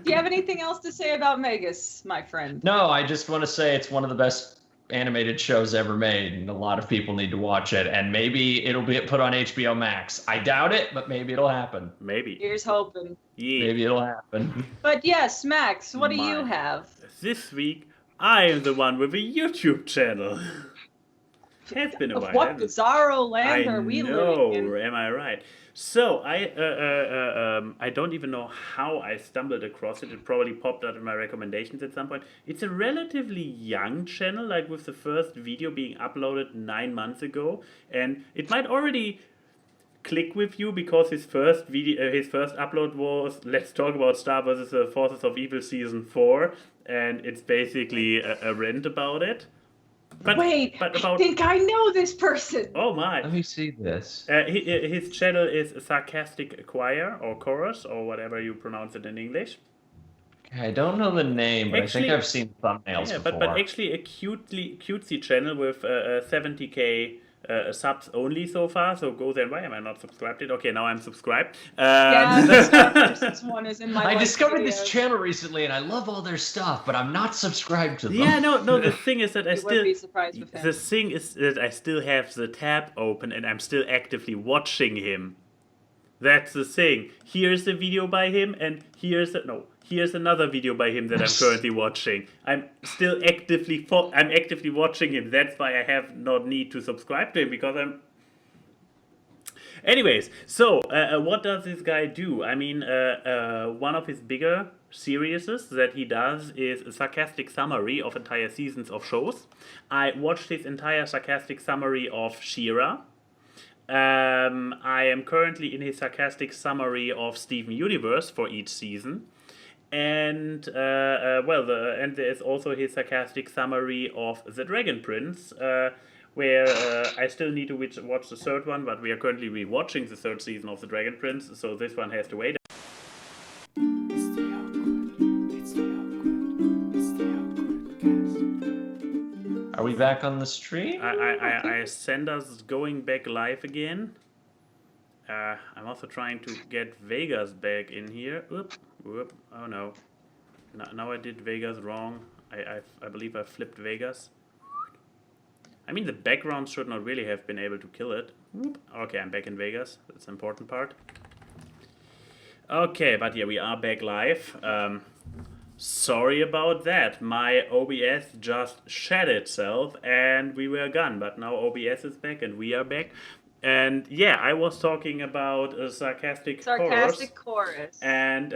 you have anything else to say about Megas, my friend? No, I just want to say it's one of the best animated shows ever made, and a lot of people need to watch it. And maybe it'll be put on HBO Max. I doubt it, but maybe it'll happen. Maybe. Here's hoping. Yeah. Maybe it'll happen. But yes, Max, what do you Mine. have? This week, I am the one with a YouTube channel. It's been a while. What bizarro land are we living in? Am I right? So I don't even know how I stumbled across it. It probably popped out in my recommendations at some point. It's a relatively young channel, like with the first video being uploaded 9 months ago, and it might already click with you because his first video, his first upload was "Let's talk about Star vs. the Forces of Evil Season 4," and it's basically a rant about it. But I think I know this person. Oh my! Let me see this. His channel is Sarcastic Choir or Chorus or whatever you pronounce it in English. I don't know the name, but Actually, I think I've seen thumbnails before. but actually a cutesy channel with 70k subs only so far. So go there. Why am I not subscribed yet? Okay, now I'm subscribed. Yeah, the Star Versus one is in my. I discovered videos. this channel recently, and I love all their stuff, but I'm not subscribed to them. Yeah, no. The thing is that I You still. wouldn't be surprised with him. The thing is that I still have the tab open and I'm still actively watching him. That's the thing. Here's a video by him, and here's another video by him that I'm currently watching. I'm still actively watching him. That's why I have no need to subscribe to him, because I'm. Anyways, so what does this guy do? I mean, one of his bigger series that he does is a sarcastic summary of entire seasons of shows. I watched his entire sarcastic summary of She-Ra. I am currently in his sarcastic summary of Steven Universe for each season. And and there is also his sarcastic summary of The Dragon Prince, where I still need to watch the third one, but we are currently rewatching the third season of The Dragon Prince, so this one has to wait. Are we back on the stream? I send us going back live again. I'm also trying to get Vegas back in here. Whoop. Oh no. Now I did Vegas wrong. I believe I flipped Vegas. I mean, the background should not really have been able to kill it. Whoop. Okay, I'm back in Vegas. That's the important part. Okay, but yeah, we are back live. Sorry about that. My OBS just shed itself and we were gone. But now OBS is back and we are back. And yeah, I was talking about a sarcastic chorus. And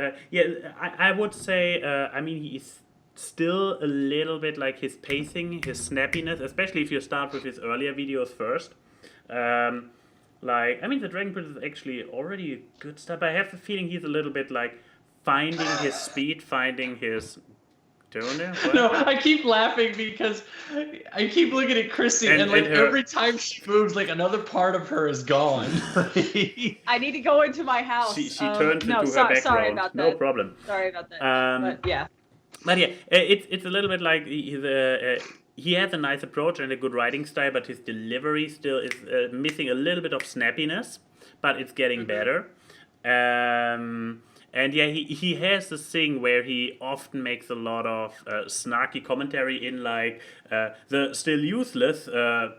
I would say, I mean, he's still a little bit like his pacing, his snappiness, especially if you start with his earlier videos first. I mean, the Dragon Prince is actually already good stuff. But I have the feeling he's a little bit like finding his speed, finding his tone. No, I keep laughing because I keep looking at Chrissy and every time she moves, like another part of her is gone. I need to go into my house. She turns into her background. Sorry about that. No problem. Sorry about that. But yeah. But yeah, it's a little bit like he has a nice approach and a good writing style, but his delivery still is missing a little bit of snappiness, but it's getting better. And yeah, he has this thing where he often makes a lot of snarky commentary in like the still useless, now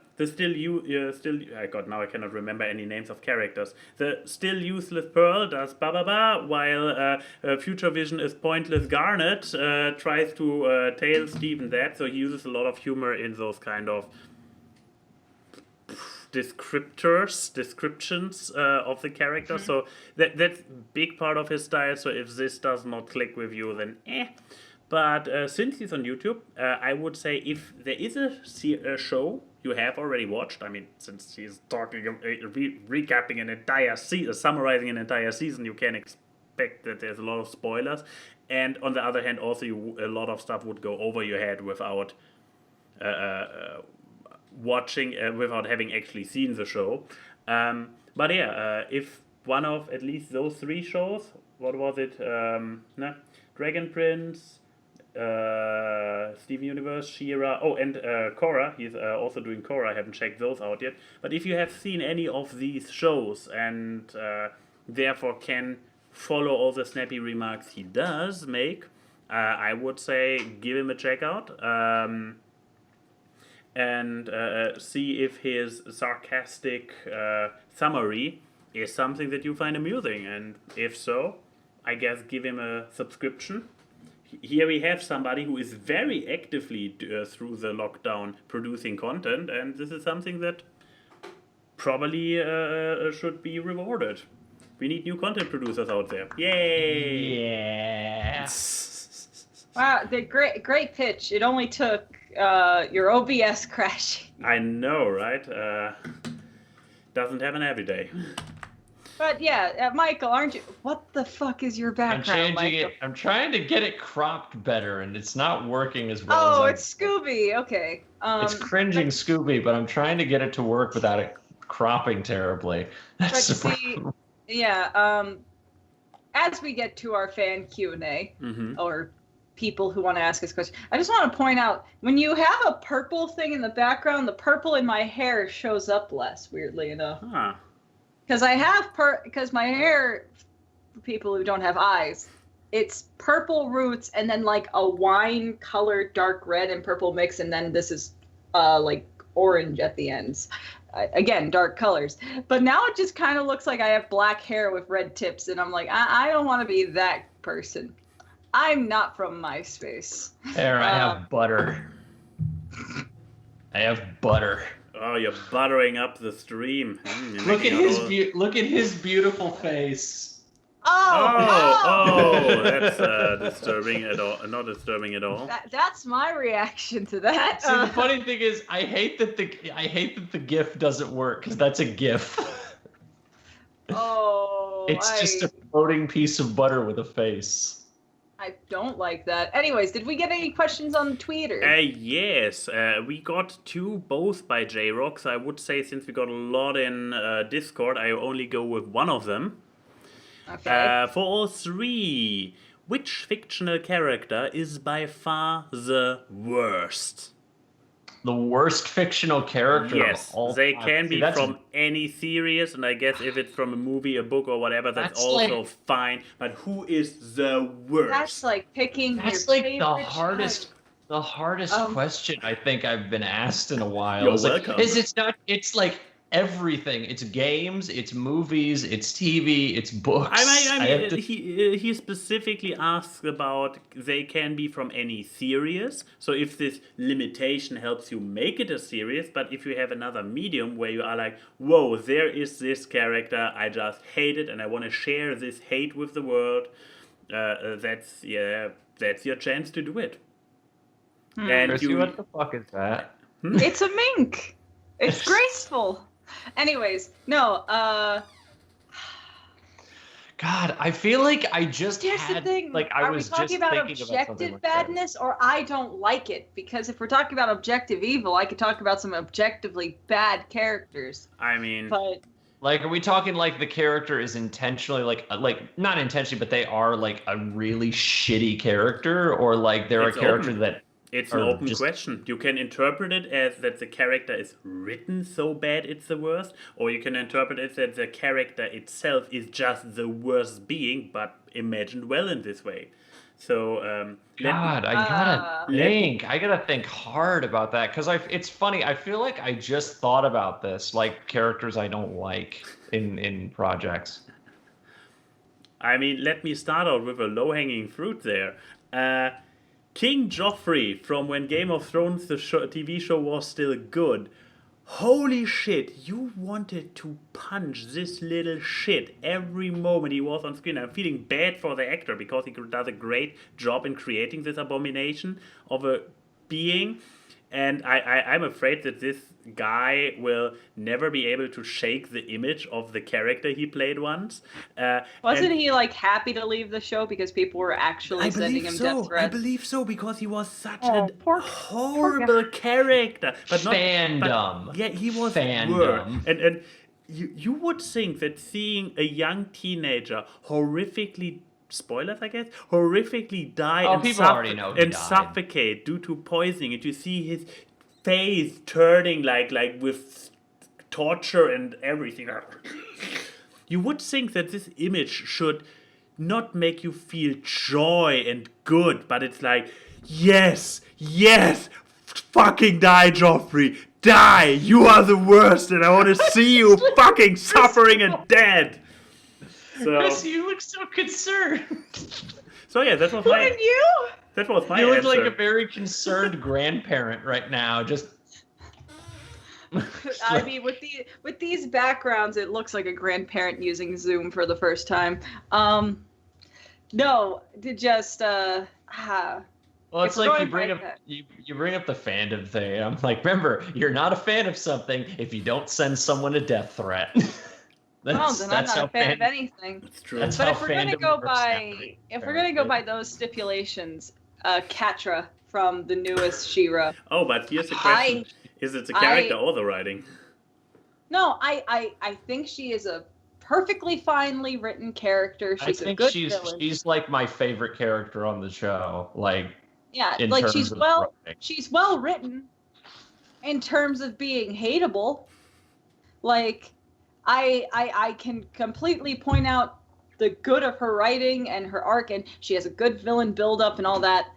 I cannot remember any names of characters. The still useless Pearl does ba ba ba, while Future Vision is pointless Garnet tries to tail Steven that, so he uses a lot of humor in those kind of descriptions of the character. So that's big part of his style. So if this does not click with you, then But since he's on YouTube, I would say if there is a show you have already watched, I mean, since he's talking, recapping an entire season, summarizing an entire season, you can expect that there's a lot of spoilers. And on the other hand, also a lot of stuff would go over your head without watching, without having actually seen the show. But yeah, if one of at least those three shows, what was it? Dragon Prince, Steven Universe, She-Ra, and Korra. He's also doing Korra. I haven't checked those out yet. But if you have seen any of these shows and therefore can follow all the snappy remarks he does make, I would say give him a check out. and see if his sarcastic summary is something that you find amusing. And if so, I guess give him a subscription. Here we have somebody who is very actively through the lockdown producing content, and this is something that probably should be rewarded. We need new content producers out there. Yay! Yeah. Wow, the great pitch. It only took your OBS crashing. I know, right? Doesn't happen every day. But yeah, Michael, aren't you? What the fuck is your I'm background, changing Michael? it. I'm trying to get it cropped better, and it's not working as well. Oh, as it's Scooby. Okay. It's cringing Scooby, but I'm trying to get it to work without it cropping terribly. That's But the see, problem. yeah. As we get to our fan Q&A, or people who want to ask us questions, I just want to point out, when you have a purple thing in the background, the purple in my hair shows up less, weirdly enough. Huh. Because because my hair, for people who don't have eyes, it's purple roots and then like a wine colored dark red and purple mix, and then this is like orange at the ends. Again, dark colors. But now it just kind of looks like I have black hair with red tips, and I'm like, I don't want to be that person. I'm not from MySpace. There, I have butter. I have butter. Oh, you're buttering up the stream. Look at his beautiful face. Oh, that's disturbing at all. Not disturbing at all. That's my reaction to that. See, the funny thing is, I hate that the GIF doesn't work, because that's a GIF. It's just a floating piece of butter with a face. I don't like that. Anyways, did we get any questions on Twitter? Yes, we got two, both by J-Rock. So I would say, since we got a lot in Discord, I only go with one of them. Okay. For all three, which fictional character is by far the worst? The worst fictional character Yes, of all they time. can be See, that's- from any series, and I guess if it's from a movie, a book, or whatever, that's also fine. But who is the worst? That's like picking That's your like favorite the hardest question I think I've been asked in a while. You're It's like, welcome. it's like everything. It's games, it's movies, it's TV, it's books. I mean, he specifically asks about they can be from any series. So if this limitation helps you make it a series, but if you have another medium where you are like, whoa, there is this character, I just hate it, and I want to share this hate with the world, that's your chance to do it. And Chrissy, what the fuck is that? It's a mink. It's graceful. Anyways, no. God, I feel like I just Here's had, the thing. like, I Are was we talking just about thinking about something objective like that. badness, or I don't like it? Because if we're talking about objective evil, I could talk about some objectively bad characters. I mean, But Like, are we talking like the character is intentionally like not intentionally, but they are like a really shitty character, or like they're It's a character open. that it's an or open just- question. You can interpret it as that the character is written so bad it's the worst, or you can interpret it that the character itself is just the worst being, but imagined well in this way. So, God, I gotta think hard about that, because it's funny. I feel like I just thought about this, like characters I don't like in projects. I mean, let me start out with a low-hanging fruit there. King Joffrey from when Game of Thrones, the TV show, was still good. Holy shit, you wanted to punch this little shit every moment he was on screen. I'm feeling bad for the actor because he does a great job in creating this abomination of a being. And I'm afraid that this guy will never be able to shake the image of the character he played once. wasn't he like happy to leave the show because people were actually sending him death I threats? believe so, because he was such Oh, a poor horrible character. But not Fandom. But, yeah, he was Fandom. And you would think that seeing a young teenager horrifically, spoilers I guess, horrifically die and, people already know he died. suffocate due to poisoning, and you see his face turning like with torture and everything. You would think that this image should not make you feel joy and good, but it's like, yes, Fucking die, Joffrey. Die. You are the worst, and I want to see you fucking suffering and dead. So, Chris, you look so concerned. So yeah, that was my. Wouldn't you? That was my You look answer. like a very concerned grandparent right now. Just. I mean, with these backgrounds, it looks like a grandparent using Zoom for the first time. No, to just Well, it's If like we're you going bring by up that. you bring up the fandom thing. I'm like, remember, you're not a fan of something if you don't send someone a death threat. well, then I'm not a fan of anything. That's true. That's But how if we're gonna fandom go works by nowadays, those stipulations, Catra from the newest She-Ra. Oh, but here's the question: is it the character or the writing? No, I think she is a perfectly finely written character. She's I a think good she's villain. she's like my favorite character on the show. Like, Yeah, in like terms she's of well writing. she's well written in terms of being hateable. Like I can completely point out the good of her writing and her arc, and she has a good villain build up and all that.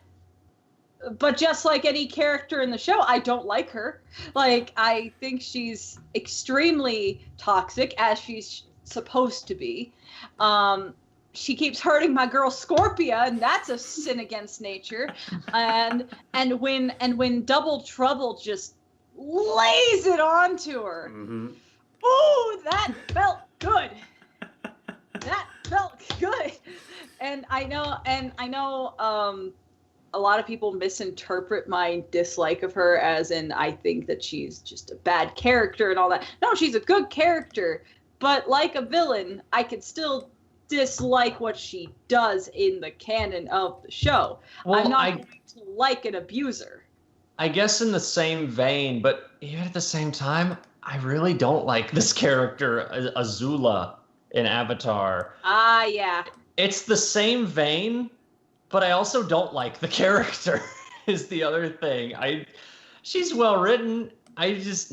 But just like any character in the show, I don't like her. Like, I think she's extremely toxic, as she's supposed to be. She keeps hurting my girl Scorpia, and that's a sin against nature. And when Double Trouble just lays it onto her, Mm-hmm. ooh, that felt good. That felt good. And I know a lot of people misinterpret my dislike of her as in I think that she's just a bad character and all that. No, she's a good character, but like a villain, I could still dislike what she does in the canon of the show. Well, I'm not going to like an abuser. I guess in the same vein, but even at the same time, I really don't like this character, Azula, in Avatar. Ah, yeah. It's the same vein, but I also don't like the character. Is the other thing. She's well written. I just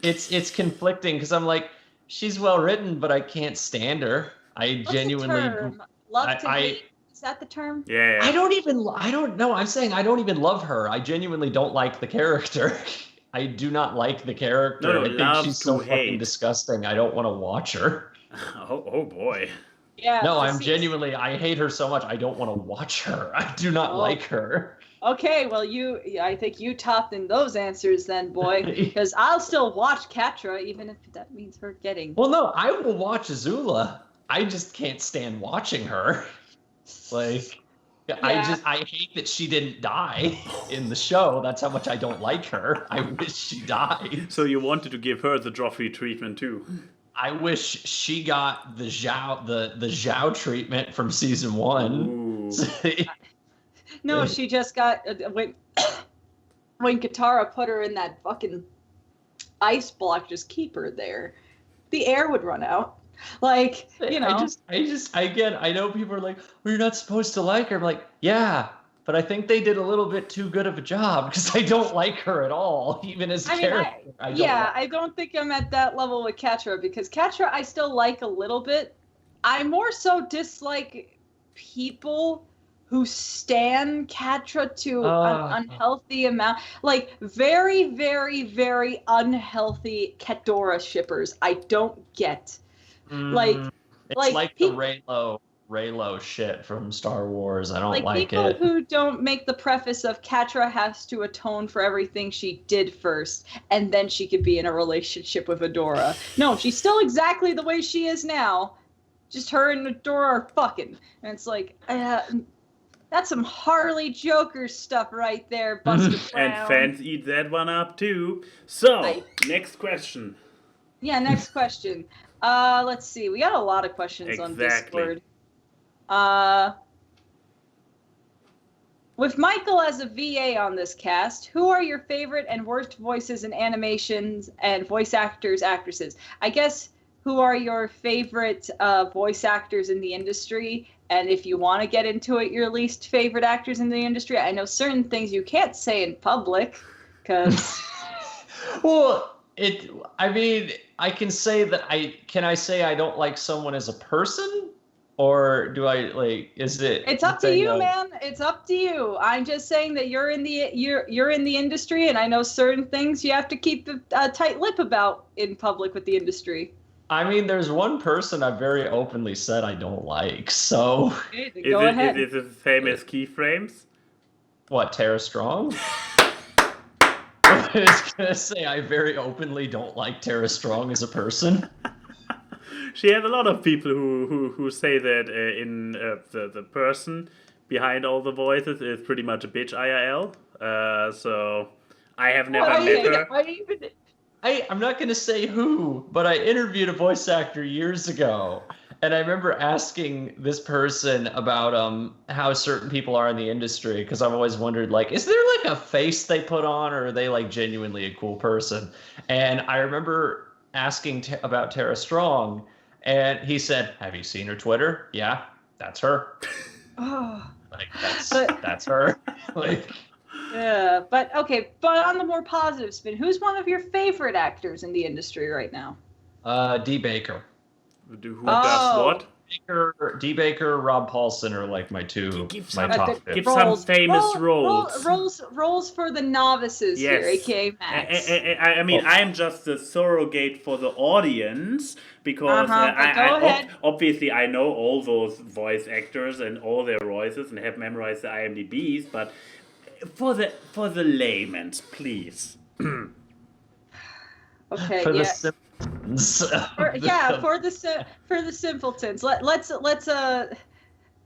it's conflicting because I'm like, she's well written, but I can't stand her. I What's genuinely the term? Love to I- hate. Is that the term? Yeah. I don't know. I'm saying I don't even love her. I genuinely don't like the character. I do not like the character. No, I think love she's to so fucking hate. disgusting. I don't want to watch her. Oh boy. Yeah. No, to I'm see- genuinely, I hate her so much. I don't want to watch her. I do not Oh. like her. Okay, well, I think you topped in those answers then, boy, because I'll still watch Catra, even if that means her getting. Well, no, I will watch Azula. I just can't stand watching her. Like, I hate that she didn't die in the show. That's how much I don't like her. I wish she died. So you wanted to give her the Joffrey treatment too? I wish she got the Zhao treatment from season 1. Ooh. No, she just got when Katara put her in that fucking ice block. Just keep her there. The air would run out. Like, you know. I know people are like, well, you're not supposed to like her. I'm like, yeah, but I think they did a little bit too good of a job because I don't like her at all, even as a character. I don't think I'm at that level with Catra because Catra I still like a little bit. I more so dislike people who stan Catra to an unhealthy amount. Like, very, very, very unhealthy Ketora shippers. I don't get. It's like people, the Raylo shit from Star Wars. I don't like people it. who don't make the preface of Catra has to atone for everything she did first, and then she could be in a relationship with Adora. No, she's still exactly the way she is now. Just her and Adora are fucking. And it's like, that's some Harley Joker stuff right there, Buster Brown. And fans eat that one up too. So, next question. Yeah, next question. Let's see. We got a lot of questions on Discord. With Michael as a VA on this cast, who are your favorite and worst voices in animations and voice actors, actresses? I guess who are your favorite voice actors in the industry? And if you want to get into it, your least favorite actors in the industry. I know certain things you can't say in public, because... Well, I mean, I can say that I say I don't like someone as a person, or do I like? Is it? It's up to you, man. It's up to you. I'm just saying that you're in the industry, and I know certain things you have to keep a tight lip about in public with the industry. I mean, there's one person I've very openly said I don't like. So go ahead. Is it the same as Keyframes? What, Tara Strong? I was gonna say I very openly don't like Tara Strong as a person. She has a lot of people who say that in the person behind all the voices is pretty much a bitch IRL. So I have never met her. I'm not going to say who, but I interviewed a voice actor years ago, and I remember asking this person about how certain people are in the industry, because I've always wondered, like, is there like a face they put on, or are they like genuinely a cool person? And I remember asking about Tara Strong, and he said, "Have you seen her Twitter?" "Yeah, that's her." Oh, like that's her. Like. Yeah, but on the more positive spin, who's one of your favorite actors in the industry right now? D. Baker. Who does what? D. Baker, Rob Paulson are like my top. Give some famous roles. Roles for the novices here, aka Max. I mean, I'm just the surrogate for the audience because obviously I know all those voice actors and all their voices and have memorized the IMDb's, but for the layman's, please. Okay. For yeah. the For the simpletons. Let's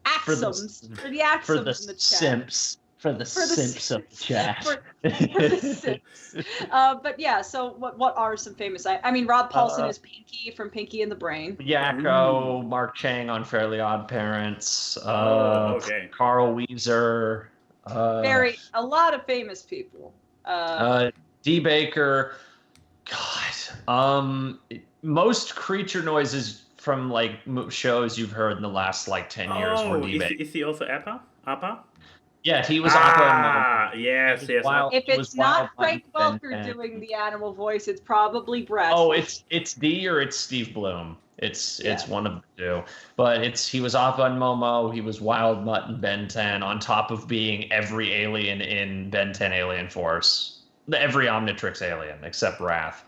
axioms for the axioms in the chat. Simps. For the simps of the chat. For the simps. But yeah, so what are some famous? I mean, Rob Paulson is Pinky from Pinky and the Brain. Yakko, Mark Chang on Fairly Odd Parents. Carl Weezer. A lot of famous people. D. Baker. God. Most creature noises from like shows you've heard in the last like 10 years were D. Baker. Is he also Appa? Yeah, he was Appa. Yes. If it's not Frank Welker doing the animal voice, it's probably Brad. Oh, it's D or it's Steve Bloom. It's one of the two. But he was Appa and Momo, he was Wild Mutt in Ben 10, on top of being every alien in Ben 10 Alien Force. Every Omnitrix alien, except Wrath.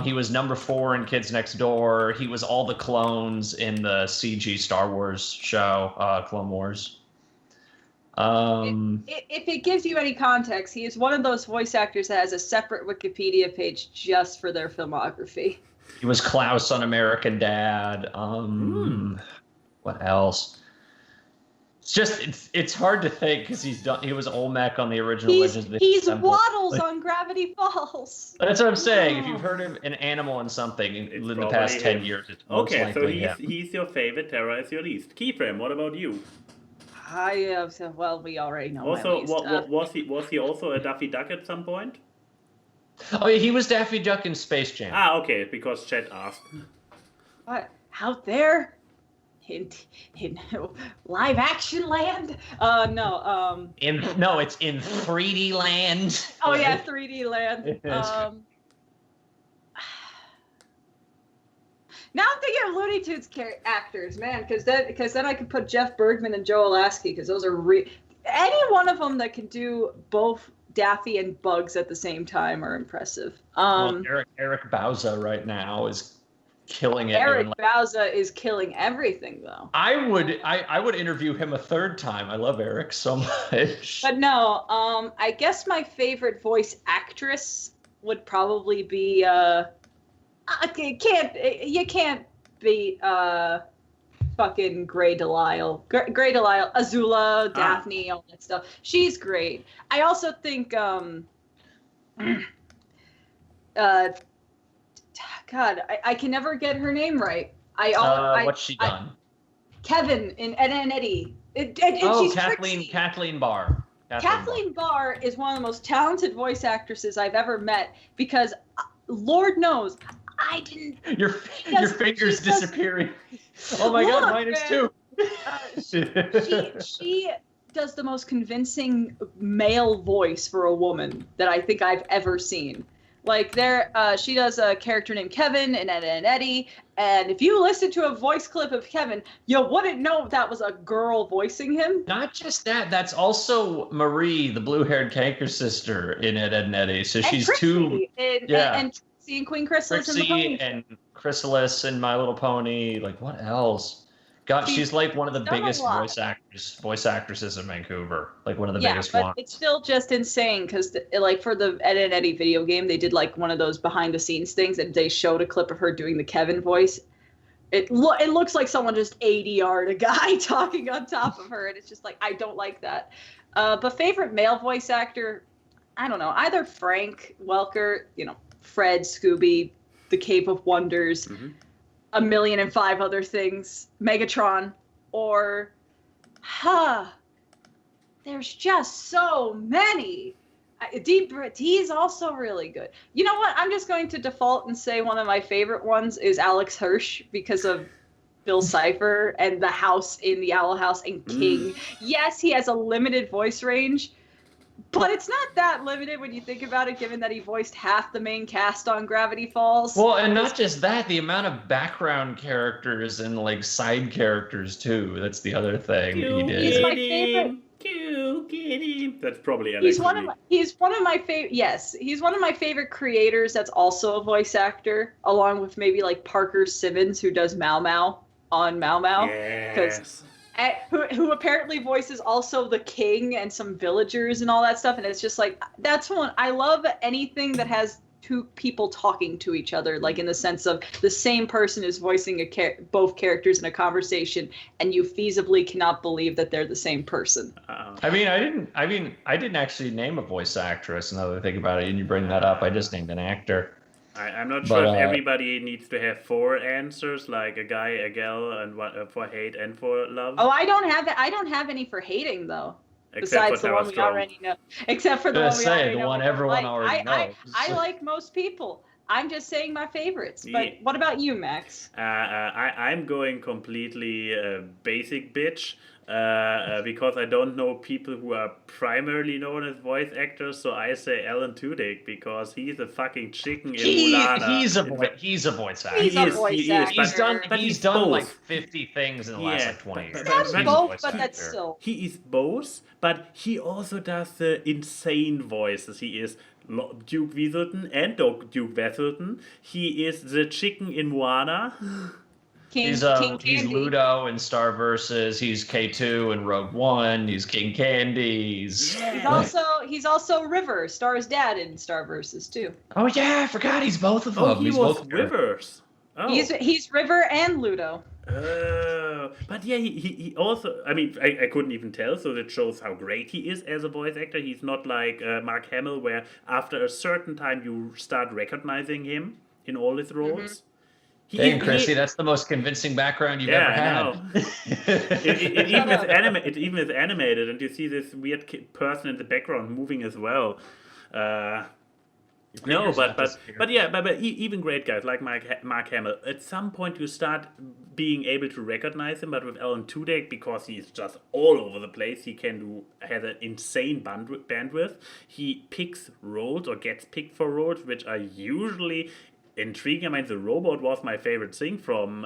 He was number 4 in Kids Next Door. He was all the clones in the CG Star Wars show, Clone Wars. If it gives you any context, he is one of those voice actors that has a separate Wikipedia page just for their filmography. He was Klaus on American Dad. What else? It's hard to think because he was Olmec on the original Legends of the He's Waddles on Gravity Falls. That's what I'm saying. If you've heard of an animal in something in the past 10 years, it's most likely him. He's your favorite, Tara is your least. Keyframe, what about you? We already know. Also, was he also a Daffy Duck at some point? Oh, yeah, he was Daffy Duck in Space Jam. Okay, because Chet asked. What? Out there? In live action land? No. It's in 3D land. Oh yeah, 3D land. Now I'm thinking of Looney Tunes actors, man, because then I could put Jeff Bergman and Joe Lasky, because those are any one of them that can do both Daffy and Bugs at the same time are impressive. Eric Bauza right now is killing it. Eric Bauza is killing everything, though. I would interview him a third time. I love Eric so much. But no, I guess my favorite voice actress would probably be you can't beat fucking Grey Delisle. Grey Delisle, Azula, Daphne, all that stuff. She's great. I also think God, I can never get her name right. What's she done? Kevin in Ed and Eddie. Kathleen Barr. Kathleen Barr is one of the most talented voice actresses I've ever met, because Lord knows I didn't. Your fingers disappearing. Oh my God, mine is too. She does the most convincing male voice for a woman that I think I've ever seen. Like she does a character named Kevin in Ed, Edd n Eddy, and if you listen to a voice clip of Kevin, you wouldn't know that was a girl voicing him. Not just that, that's also Marie, the blue-haired canker sister in Ed, Edd n Eddy. So And she's Trixie and Trixie and Queen Chrysalis in the Trixie Pony. and Chrysalis and My Little Pony. Like, what else? God, she's like one of the biggest voice actresses in Vancouver. Like one of the biggest ones. It's still just insane because, like, for the Ed, Edd n Eddy video game, they did like one of those behind-the-scenes things, and they showed a clip of her doing the Kevin voice. It looks like someone just ADR'd a guy talking on top of her, and it's just like, I don't like that. But favorite male voice actor, I don't know, either Frank Welker, Fred, Scooby, The Cape of Wonders. Mm-hmm. 1,000,005 other things, Megatron, or, there's just so many. He's also really good. You know what? I'm just going to default and say one of my favorite ones is Alex Hirsch because of Bill Cipher and the house in the Owl House and King. Yes, he has a limited voice range, but it's not that limited when you think about it, given that he voiced half the main cast on Gravity Falls. Well, and not just that, the amount of background characters and like side characters too. That's the other thing that he did. He's my favorite. That's probably Alex. He's one of my favorite. Yes, he's one of my favorite creators. That's also a voice actor, along with maybe like Parker Simmons, who does Mau Mau on Mau Mau. Yes. Who apparently voices also the king and some villagers and all that stuff, and it's just like, that's one. I love anything that has two people talking to each other, like in the sense of the same person is voicing both characters in a conversation, and you feasibly cannot believe that they're the same person. I didn't actually name a voice actress. Now that I think about it, and you bring that up, I just named an actor. I'm not sure if everybody needs to have 4 answers, like a guy, a gal, and for hate and for love. Oh, I don't have any for hating though. Besides the one we already know. Except for the one we already know. The one everyone already knows. I like most people. I'm just saying my favorites. But what about you, Max? I'm going completely basic bitch. Because I don't know people who are primarily known as voice actors, so I say Alan Tudyk because he's a fucking chicken in Mulan. He's a voice actor. He's done like 50 things in the last like 20 years. He is both, but he also does the insane voices. He is Duke Weaselton and Duke Weaselton. He is the chicken in Moana. He's Ludo in Star Versus. He's K2 in Rogue One. He's King Candy. He's also River, Star's dad in Star Versus too. Oh yeah, I forgot he's both of them. Oh, he's both Rivers. Oh. He's River and Ludo. But yeah, he also, I couldn't even tell, so that shows how great he is as a voice actor. He's not like Mark Hamill, where after a certain time you start recognizing him in all his roles. Mm-hmm. Dang, Chrissy, that's the most convincing background you've ever had. It even is animated, and you see this weird person in the background moving as well. But even great guys like Mark Hamill, at some point you start being able to recognize him. But with Alan Tudyk, because he's just all over the place, he has an insane bandwidth. He picks roles or gets picked for roles which are usually intriguing. The robot was my favorite thing from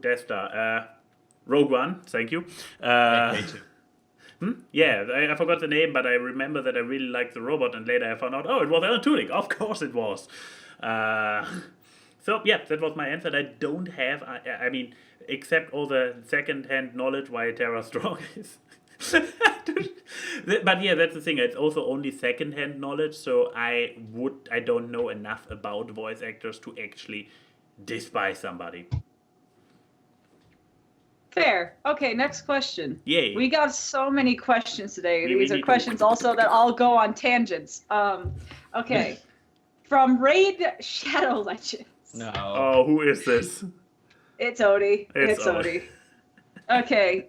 Death Star, Rogue One. Thank you. Yeah, I forgot the name, but I remember that I really liked the robot, and later I found out, it was Alan Tudyk. Of course it was. So yeah, that was my answer. I don't have, except all the second-hand knowledge why Tara Strong is. But yeah, that's the thing. It's also only second-hand knowledge, so I don't know enough about voice actors to actually despise somebody. Fair. Okay, next question. Yay. We got so many questions today. These are questions also that all go on tangents. Okay. From Raid Shadow Legends. No. Oh, who is this? It's Odie. It's Odie. Okay.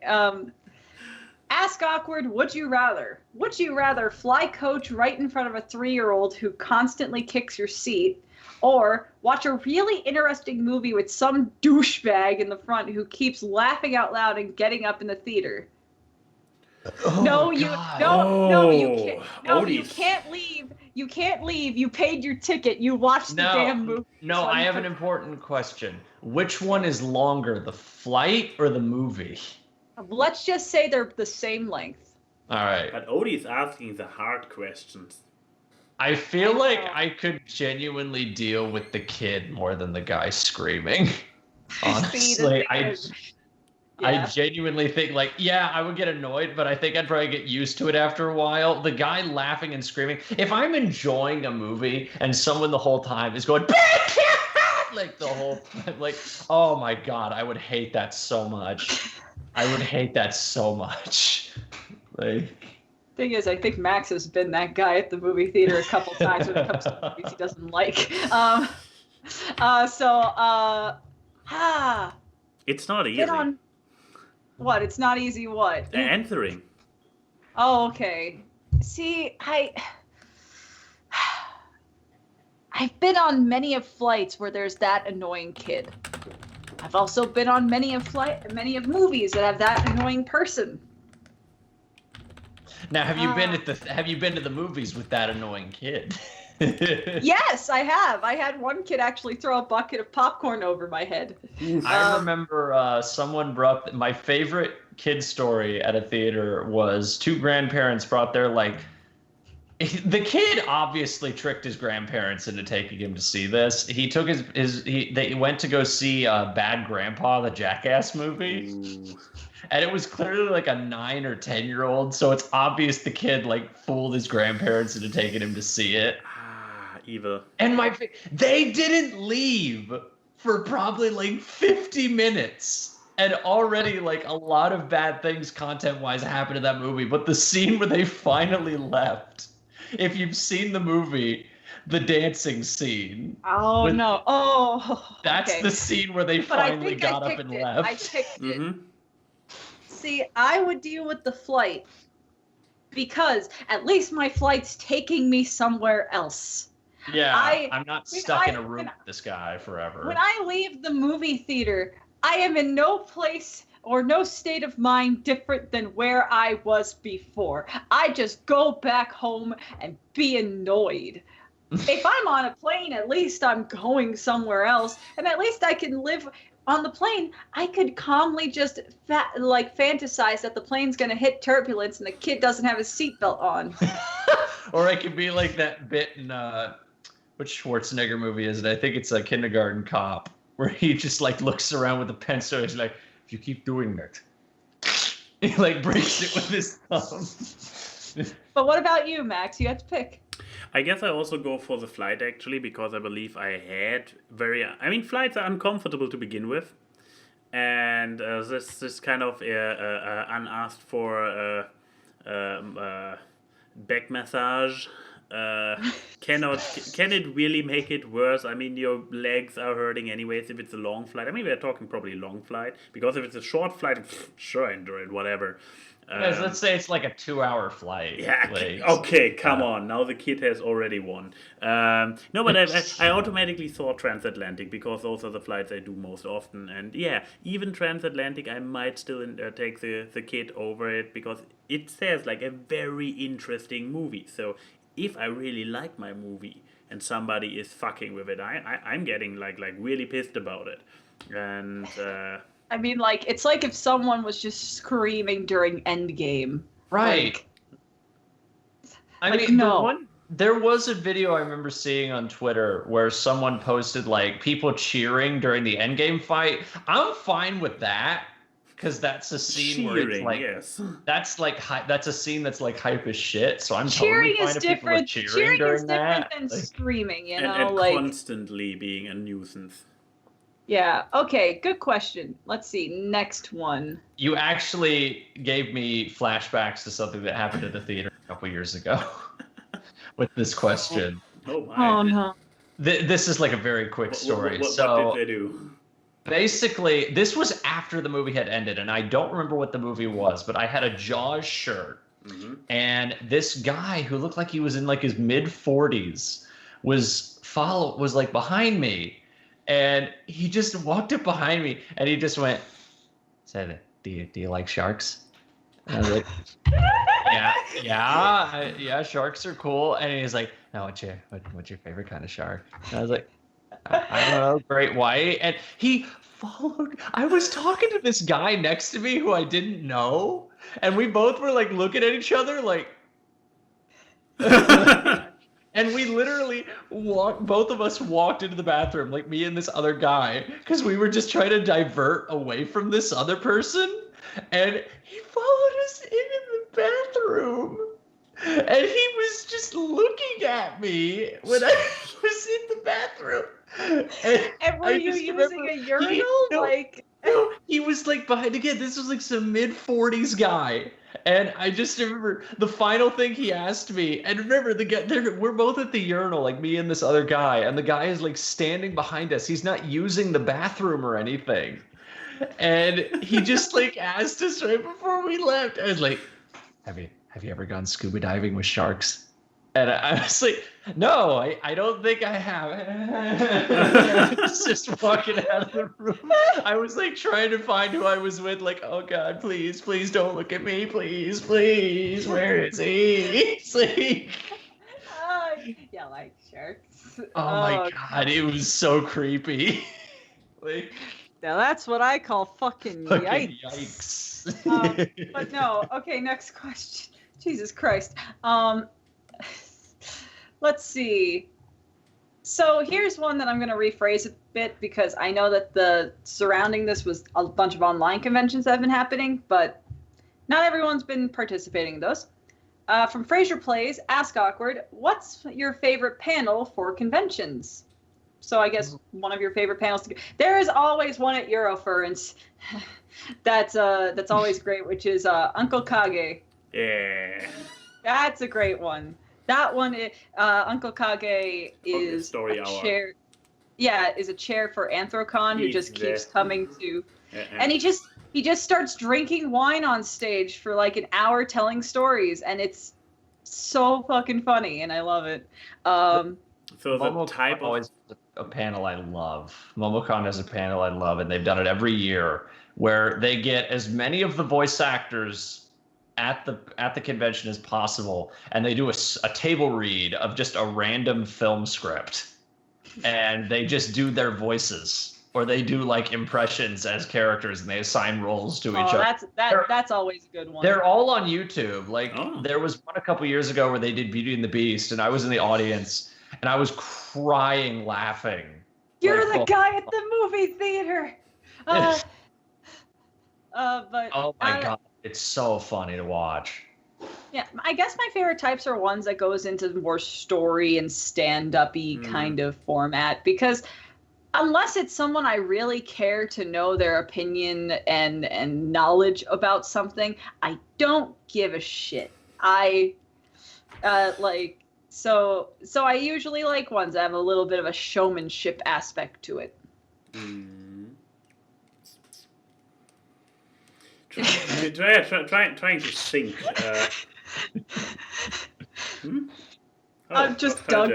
Ask Awkward, would you rather? Would you rather fly coach right in front of a 3-year-old who constantly kicks your seat, or watch a really interesting movie with some douchebag in the front who keeps laughing out loud and getting up in the theater? Oh, No, you God. no, you Oh, can't. No, you Odie's- can't leave. You can't leave. You paid your ticket. You watched the damn movie. No, So I you have an can- important question. Which one is longer, the flight or the movie? Let's just say they're the same length. All right. But Odie's asking the hard questions. I feel I like know. I could genuinely deal with the kid more than the guy screaming. Honestly, I Yeah. genuinely think, like, yeah, I would get annoyed, but I think I'd probably get used to it after a while. The guy laughing and screaming. If I'm enjoying a movie and someone the whole time is going, like the whole time, like, oh my God, I would hate that so much. I would hate that so much. Like, Thing is, I think Max has been that guy at the movie theater a couple times when it comes to movies he doesn't like. It's not easy. Get on. What? It's not easy. What? Answering. Oh, okay. See, I've been on many of flights where there's that annoying kid. I've also been on many of movies that have that annoying person. now, have you been to the movies with that annoying kid? Yes, I have. I had one kid actually throw a bucket of popcorn over my head. I remember someone brought my favorite kid story at a theater was two grandparents brought their the kid obviously tricked his grandparents into taking him to see this. He took they went to go see Bad Grandpa, the Jackass movie. Ooh. And it was clearly like a 9 or 10-year-old, so it's obvious the kid fooled his grandparents into taking him to see it. Evil. And they didn't leave for probably 50 minutes. And already a lot of bad things content-wise happened in that movie. But the scene where they finally left, if you've seen the movie, the dancing scene. Oh no! Oh, That's okay. the scene where they But I finally think got I up picked and it. left. I picked it. Mm-hmm. See, I would deal with the flight because at least my flight's taking me somewhere else. Yeah, I- I'm not when stuck I- in a room when- with this guy forever. When I leave the movie theater, I am in no place or no state of mind different than where I was before. I just go back home and be annoyed. If I'm on a plane, at least I'm going somewhere else, and at least I can live on the plane. I could calmly just fantasize that the plane's gonna hit turbulence and the kid doesn't have his seatbelt on. Or it could be like that bit in which Schwarzenegger movie is it? I think it's a Kindergarten Cop, where he just looks around with a pencil. He's like, if you keep doing that, he breaks it with his thumb. But what about you, Max? You have to pick. I guess I also go for the flight actually because I believe I had flights are uncomfortable to begin with, and this kind of unasked for back massage can it really make it worse? I mean, your legs are hurting anyways if it's a long flight. I mean, we're talking probably long flight, because if it's a short flight, sure, endure it, whatever. Let's say it's a 2-hour flight. Yeah. Okay. Come on. Now the kid has already won. No, but I automatically saw transatlantic because those are the flights I do most often. And yeah, even transatlantic, I might still take the kid over it because it says a very interesting movie. So if I really like my movie and somebody is fucking with it, I'm getting really pissed about it. And I mean, it's like if someone was just screaming during Endgame. Right. There was a video I remember seeing on Twitter where someone posted people cheering during the Endgame fight. I'm fine with that because that's a scene where it's yes. that's that's a scene that's hype as shit. So I'm cheering totally fine is if people are different. cheering Cheering is during different that. than screaming. You know, and constantly being a nuisance. Yeah. Okay. Good question. Let's see. Next one. You actually gave me flashbacks to something that happened at the theater a couple years ago with this question. Oh my. Oh no. This is a very quick story. What did they do? Basically, this was after the movie had ended, and I don't remember what the movie was, but I had a Jaws shirt, and this guy who looked like he was in his mid-40s was behind me. And he just walked up behind me, and he just went, "Said, do you like sharks?" And I was like, yeah, sharks are cool. And he's like, no, what's your favorite kind of shark? And I was like, I don't know, great white. And he followed. I was talking to this guy next to me who I didn't know, and we both were like looking at each other like. And we literally both of us walked into the bathroom, like me and this other guy, because we were just trying to divert away from this other person. And he followed us into the bathroom. And he was just looking at me when I was in the bathroom. And were you using a urinal? No, he was like behind, again, this was like some mid-40s guy. And I just remember the final thing he asked me, and remember, we're both at the urinal, like me and this other guy, and the guy is like standing behind us. He's not using the bathroom or anything. And he just like asked us right before we left. I was like, have you ever gone scuba diving with sharks? And I was like, no, I don't think I have. I was just walking out of the room. I was like trying to find who I was with, like, oh God, please don't look at me, please, where is he? Like, yeah, like sharks. Oh my God, it was so creepy. Like, now that's what I call fucking yikes. But no, okay, next question. Jesus Christ. Let's see. So here's one that I'm going to rephrase a bit because I know that the surrounding this was a bunch of online conventions that have been happening, but not everyone's been participating in those. From Fraser Plays, Ask Awkward, what's your favorite panel for conventions? So I guess one of your favorite panels. There is always one at Eurofurence that's always great, which is Uncle Kage. Yeah. That's a great one. That one, Uncle Kage is story a hour. chair. Yeah, is a chair for Anthrocon who just keeps coming to, and he just starts drinking wine on stage for like an hour telling stories, and it's so fucking funny, and I love it. So the type of always a panel I love. MomoCon has a panel I love, and they've done it every year where they get as many of the voice actors at the convention as possible, and they do a table read of just a random film script, and they just do their voices, or they do like impressions as characters, and they assign roles to each other. That's always a good one. They're all on YouTube. Like there was one a couple years ago where they did Beauty and the Beast, and I was in the audience, and I was crying laughing. You're the guy at the movie theater. But oh my God. It's so funny to watch. Yeah, I guess my favorite types are ones that goes into more story and stand-up-y kind of format, because unless it's someone I really care to know their opinion and knowledge about something, I don't give a shit. So I usually like ones that have a little bit of a showmanship aspect to it. Trying to think. I'm just Doug.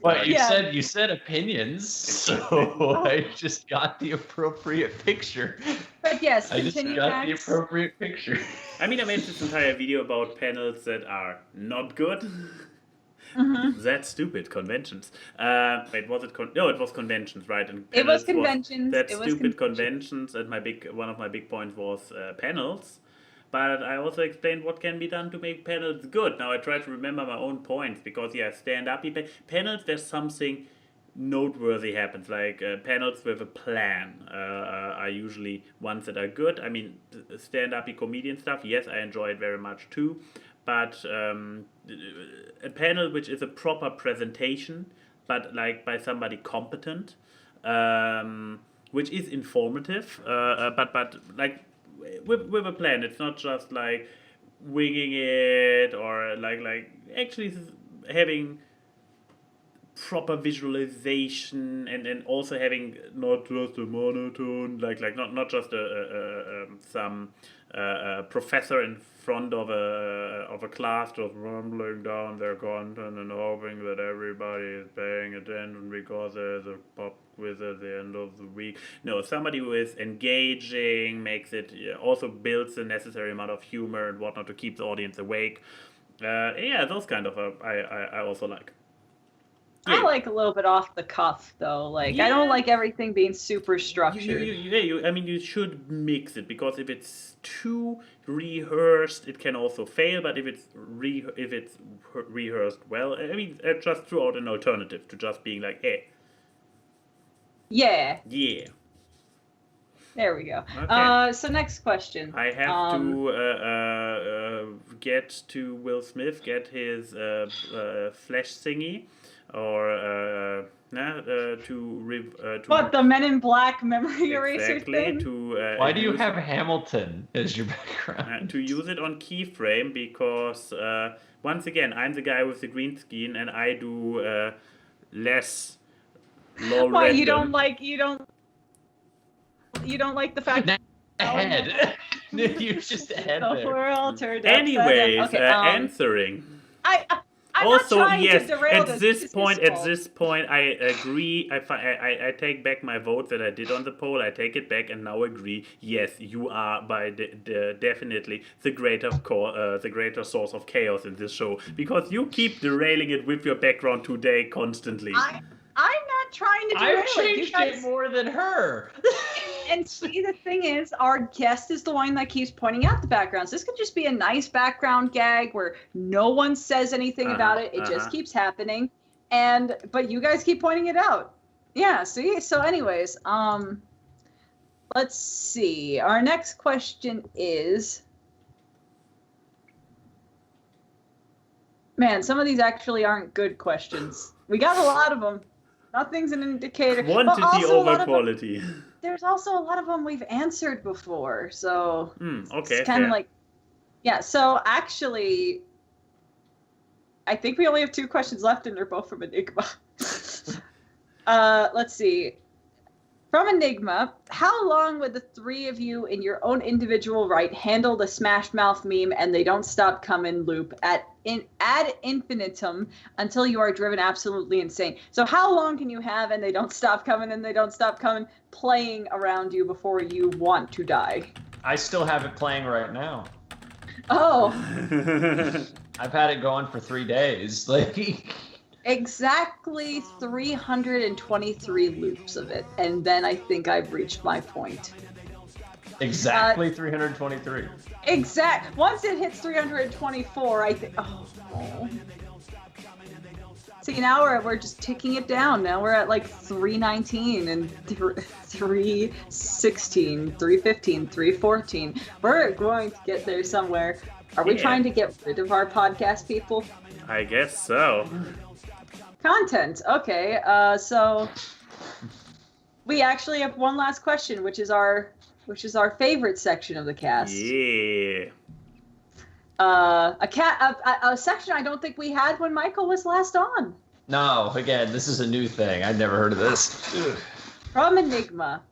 Well, you said opinions, so I just got the appropriate picture. But yes, I just got the appropriate picture. I mean, I made this entire video about panels that are not good. That's stupid. Conventions. Wait, was it? No, it was conventions, right? And it was conventions. Stupid conventions. And one of my big points was panels. But I also explained what can be done to make panels good. Now I try to remember my own points because stand-up panels. There's something noteworthy happens. Like panels with a plan are usually ones that are good. I mean, stand-up comedian stuff. Yes, I enjoy it very much too. But a panel which is a proper presentation, but like by somebody competent, which is informative, but like with a plan. It's not just like winging it or like actually having proper visualization and also having not just a monotone, like not just some professor in front of a class just rumbling down their content and hoping that everybody is paying attention because there's a pop quiz at the end of the week. No, somebody who is engaging, makes it, also builds the necessary amount of humor and whatnot to keep the audience awake. Yeah, those kind of I also like. I like a little bit off the cuff, though. Like, I don't like everything being super structured. I mean, you should mix it, because if it's too rehearsed, it can also fail. But if it's rehearsed well, I mean, just throw out an alternative to just being like, Yeah. Yeah. There we go. Okay. So next question. I have to get to Will Smith, get his flesh thingy. Or what, the Men in Black memory eraser thing? Why do you have Hamilton as your background? To use it on Keyframe, because once again, I'm the guy with the green screen, and I do less low Why random. you don't like the fact that ahead? You're just ahead there. We're all turned up. Anyways, Okay, answering. I'm also, not trying yes, to derail at this point, I agree. I take back my vote that I did on the poll. I take it back and now agree. Yes, you are definitely the greater source of chaos in this show, because you keep derailing it with your background today constantly. I'm not trying to derail I've changed it more than her. And see, the thing is, our guest is the one that keeps pointing out the backgrounds. This could just be a nice background gag where no one says anything about it. It just keeps happening. But you guys keep pointing it out. Yeah, see? So anyways, let's see. Our next question is... Man, some of these actually aren't good questions. We got a lot of them. Nothing's an indicator. Quantity over quality. There's also a lot of them we've answered before, so okay, it's kind of like, yeah. So actually, I think we only have 2 questions left, and they're both from Enigma. Let's see. From Enigma, how long would the 3 of you in your own individual right handle the Smash Mouth meme and they don't stop coming loop ad infinitum until you are driven absolutely insane? So how long can you have and they don't stop coming and they don't stop coming playing around you before you want to die? I still have it playing right now. Oh. I've had it going for 3 days. Like... Exactly 323 loops of it, and then I think I've reached my point. Exactly 323. Once it hits 324, I think. Oh. See, now we're just ticking it down. Now we're at like 319 and 316, 315, 314. We're going to get there somewhere. Are we trying to get rid of our podcast people? I guess so. Content. Okay. So we actually have one last question, which is our favorite section of the cast. Yeah. A section I don't think we had when Michael was last on. No, again, this is a new thing. I'd never heard of this. From Enigma.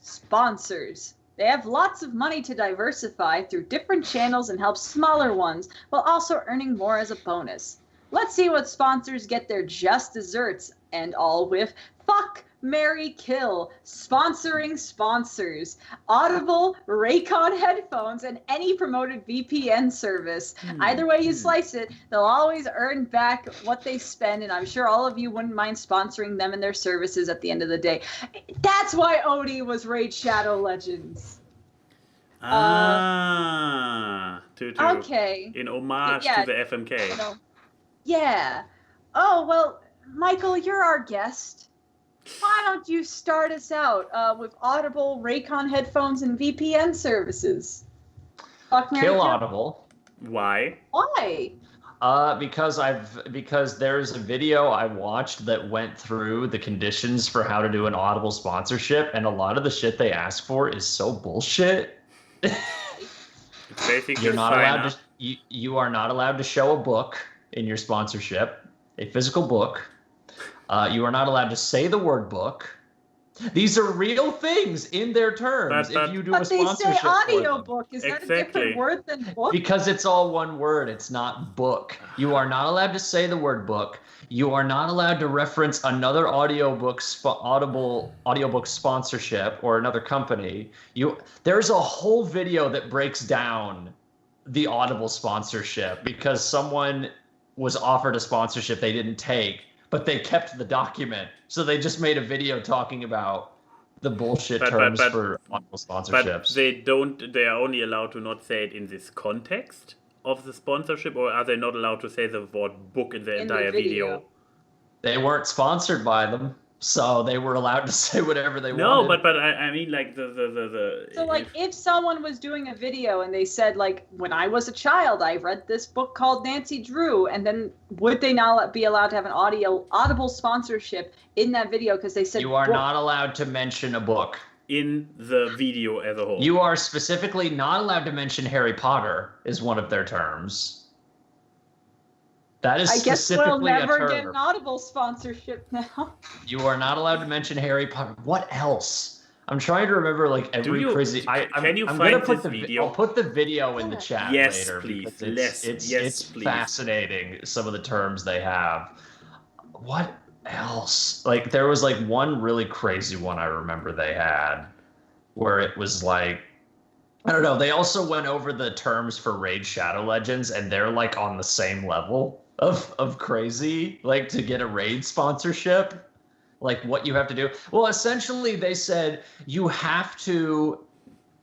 Sponsors. They have lots of money to diversify through different channels and help smaller ones, while also earning more as a bonus. Let's see what sponsors get their just desserts and all with Fuck, Marry, Kill, sponsoring sponsors, Audible, Raycon headphones, and any promoted VPN service. Either way you slice it, they'll always earn back what they spend, and I'm sure all of you wouldn't mind sponsoring them and their services at the end of the day. That's why Odie was Raid Shadow Legends. Okay. In homage to the FMK. No. Yeah. Oh, well, Michael, you're our guest. Why don't you start us out with Audible, Raycon headphones, and VPN services? Kill Audible. Why? Why? Because there's a video I watched that went through the conditions for how to do an Audible sponsorship, and a lot of the shit they ask for is so bullshit. It's basically you are not allowed to show a book in your sponsorship, a physical book. You are not allowed to say the word book. These are real things in their terms. But if you do But a they say sponsorship for them. audiobook. Is that a different word than book? Because it's all one word. It's not book. You are not allowed to say the word book. You are not allowed to reference another audiobook sponsorship or another company. There's a whole video that breaks down the Audible sponsorship because someone was offered a sponsorship they didn't take, but they kept the document. So they just made a video talking about the bullshit terms for Audible sponsorships. But they are only allowed to not say it in this context of the sponsorship, or are they not allowed to say the word book in the entire video? They weren't sponsored by them, so they were allowed to say whatever they wanted. No, but I mean, like the So, like, if someone was doing a video and they said, like, when I was a child, I read this book called Nancy Drew, and then would they not be allowed to have an Audible sponsorship in that video because they said you are book? not allowed to mention a book in the video as a whole. You are specifically not allowed to mention Harry Potter is one of their terms. That is specifically a term. I guess we'll never get an Audible sponsorship now. You are not allowed to mention Harry Potter. What else? I'm trying to remember like every crazy. Can you find this video? I'll put the video in the chat later. Please. It's fascinating some of the terms they have. What else? Like there was like one really crazy one I remember they had where it was like, I don't know. They also went over the terms for Raid Shadow Legends, and they're like on the same level of crazy, like to get a Raid sponsorship, like what you have to do. Well, essentially they said you have to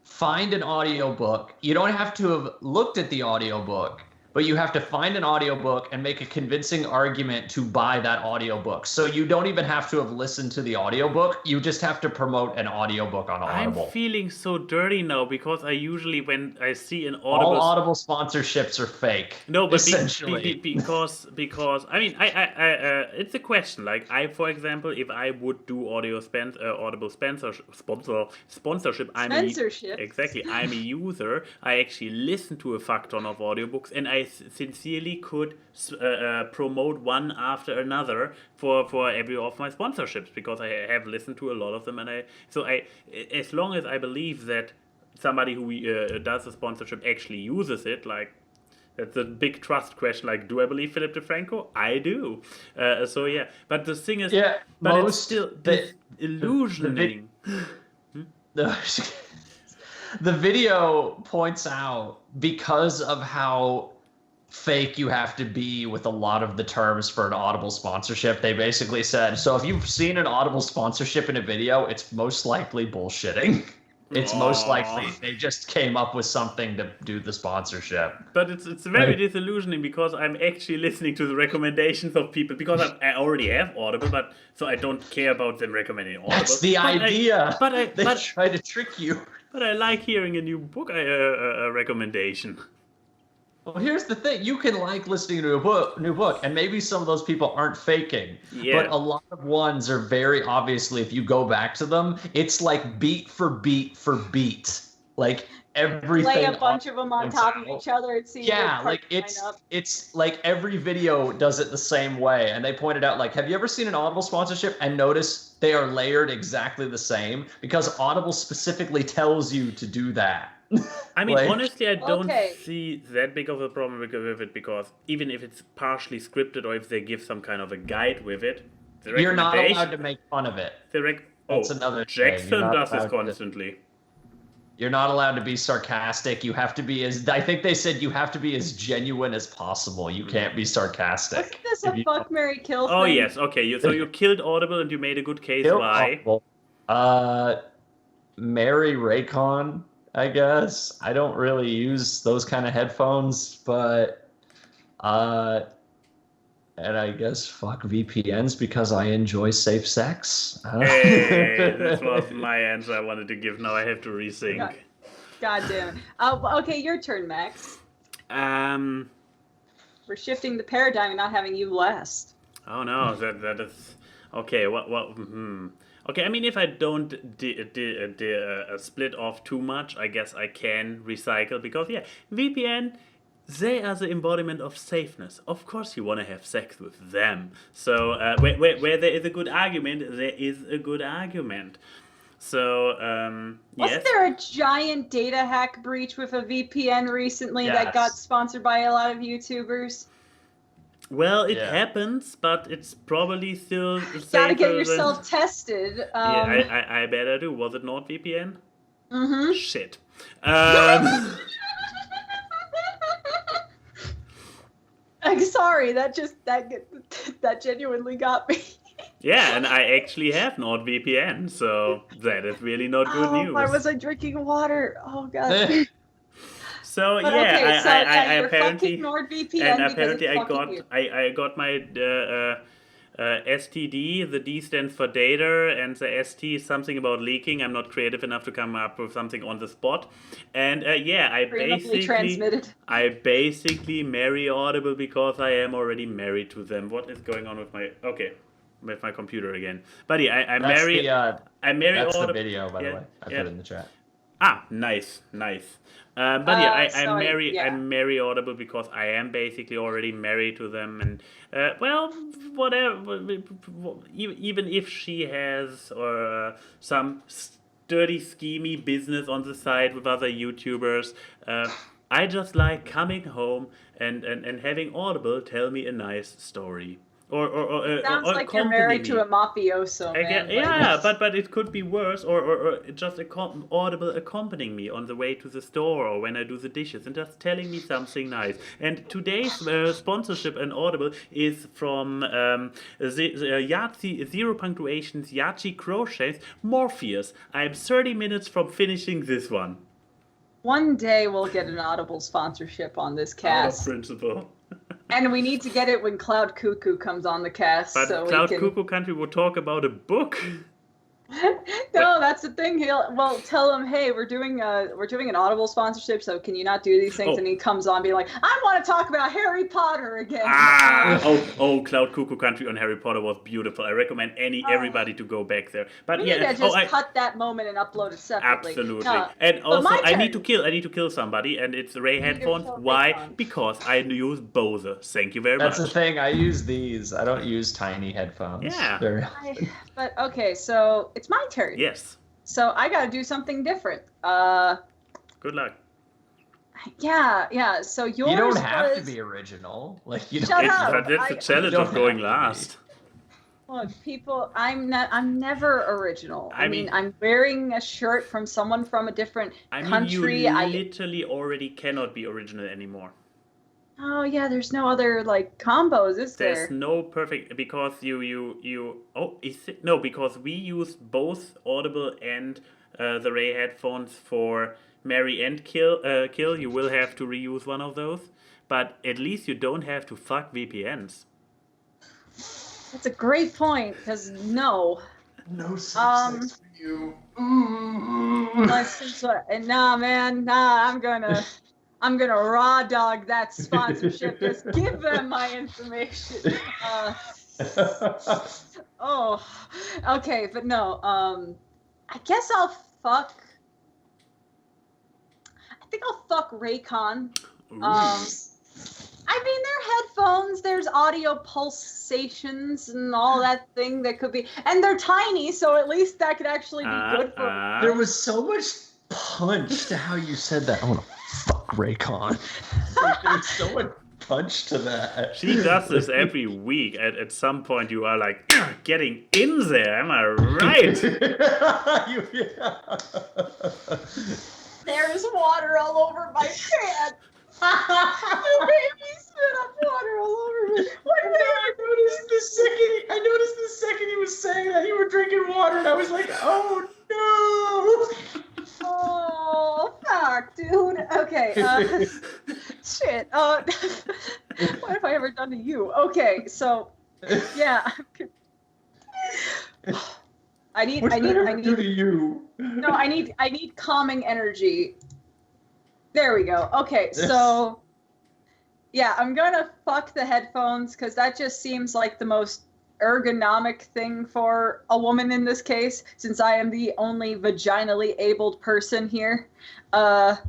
find an audiobook. You don't have to have looked at the audiobook, but you have to find an audiobook and make a convincing argument to buy that audiobook. So you don't even have to have listened to the audiobook. You just have to promote an audiobook on Audible. I'm feeling so dirty now because I usually, when I see an Audible... All Audible sponsorships are fake. No, but essentially. because I mean, it's a question. Like, for example, if I would do Audible sponsorship, I'm a user. I actually listen to a fuck ton of audiobooks, and I sincerely could promote one after another for every of my sponsorships because I have listened to a lot of them, and as long as I believe that somebody who does a sponsorship actually uses it, like that's a big trust question. Like, do I believe Philip DeFranco? I do. So yeah, but the thing is, but it's still illusioning. The video points out because of how fake you have to be with a lot of the terms for an Audible sponsorship. They basically said, so if you've seen an Audible sponsorship in a video, it's most likely bullshitting. It's most likely they just came up with something to do the sponsorship. But it's very disillusioning because I'm actually listening to the recommendations of people because I already have Audible, but so I don't care about them recommending Audible. That's the idea. They try to trick you. But I like hearing a new book recommendation. Well, here's the thing. You can like listening to a new book, and maybe some of those people aren't faking. Yeah. But a lot of ones are very obviously, if you go back to them, it's like beat for beat for beat. Like everything. Lay a bunch of them on top of each other and see. Yeah, like it's like every video does it the same way. And they pointed out, like, have you ever seen an Audible sponsorship and notice they are layered exactly the same? Because Audible specifically tells you to do that. I mean, honestly, I don't see that big of a problem with it because even if it's partially scripted or if they give some kind of a guide with it, you're not allowed to make fun of it. That's another Jackson does this constantly. You're not allowed to be sarcastic. You have to be I think they said you have to be as genuine as possible. You can't be sarcastic. Wasn't this a fuck, marry, kill thing? Oh, yes. Okay. So you killed Audible and you made a good case. Why? Marry Raycon. I guess I don't really use those kind of headphones, but and I guess fuck VPNs because I enjoy safe sex. Hey, this was my answer I wanted to give. Now I have to resync. God damn it. Okay, your turn, Max. We're shifting the paradigm and not having you last. Oh no, that is okay. Okay, I mean, if I don't split off too much, I guess I can recycle because, yeah, VPN they are the embodiment of safeness. Of course you want to have sex with them. So where there is a good argument, there is a good argument. So, Wasn't there a giant data hack breach with a VPN recently that got sponsored by a lot of YouTubers? Well, it happens, but it's probably still safer. Gotta get yourself tested. Yeah, I better do. Was it NordVPN? Mm-hmm. Shit. I'm sorry, that genuinely got me. Yeah, and I actually have NordVPN, so that is really not good news. Why was I drinking water? Oh god. So but yeah, okay, so I you're apparently fucking NordVPN and because apparently it's I got my STD. The D stands for data, and the ST is something about leaking. I'm not creative enough to come up with something on the spot. And I basically marry Audible because I am already married to them. What is going on with my computer again? But yeah, I marry That's Audible. the video, by the way. I put it in the chat. Ah, nice. But yeah, I so, marry Audible because I am basically already married to them, and well, whatever. Even if she has some sturdy, schemy business on the side with other YouTubers, I just like coming home and having Audible tell me a nice story. Sounds like you're married to a mafioso, man. Yeah, but it could be worse, or just Audible accompanying me on the way to the store or when I do the dishes and just telling me something nice. And today's sponsorship on Audible is from Yahtzee Zero Punctuations Yahtzee Crochets Morpheus. I'm 30 minutes from finishing this one. One day we'll get an Audible sponsorship on this cast. Out of principle. And we need to get it when Cloud Cuckoo comes on the cast. But so Cloud Cuckoo Country will talk about a book. No, that's the thing. Well, tell him, hey, we're doing an Audible sponsorship, so can you not do these things? And he comes on being like, I want to talk about Harry Potter again. Cloud Cuckoo Country on Harry Potter was beautiful. I recommend everybody to go back there. But we yeah, need to just cut that moment and upload it separately. Absolutely. No, and also, I need to kill somebody, and it's Ray headphones. Why? Because I use Bose. Thank you very much. That's the thing. I use these. I don't use tiny headphones. Yeah. But okay, so it's my turn. Yes. So I got to do something different. Good luck. Yeah. So yours. You don't have to be original. Like you don't. Shut up. That's the challenge of going last. Look, people, I'm never original. I mean, I'm wearing a shirt from someone from a different country. You literally already cannot be original anymore. Oh yeah, there's no other like combos, is there? There's no perfect because because we use both Audible and the Ray headphones for marry and kill. You will have to reuse one of those, but at least you don't have to fuck VPNs. That's a great point. Because no sex for you. Nah, man. I'm gonna raw dog that sponsorship. Just give them my information. Okay, but no. I guess I'll fuck. I think I'll fuck Raycon. I mean, they're headphones. There's audio pulsations and all that thing that could be, and they're tiny, so at least that could actually be good for. There was so much punch to how you said that. I want to fuck Raycon. There's so much punch to that. She does this every week. At some point, you are like, getting in there. Am I right? There's water all over my pants. My baby spit up water all over me. I noticed the second he was saying that you were drinking water, and I was like, oh no. Oh, fuck, dude. Okay. Shit. What have I ever done to you? Okay, so, yeah. I need do to you? No, I need calming energy. There we go. Okay, so yeah, I'm gonna fuck the headphones because that just seems like the most ergonomic thing for a woman in this case, since I am the only vaginally abled person here. Not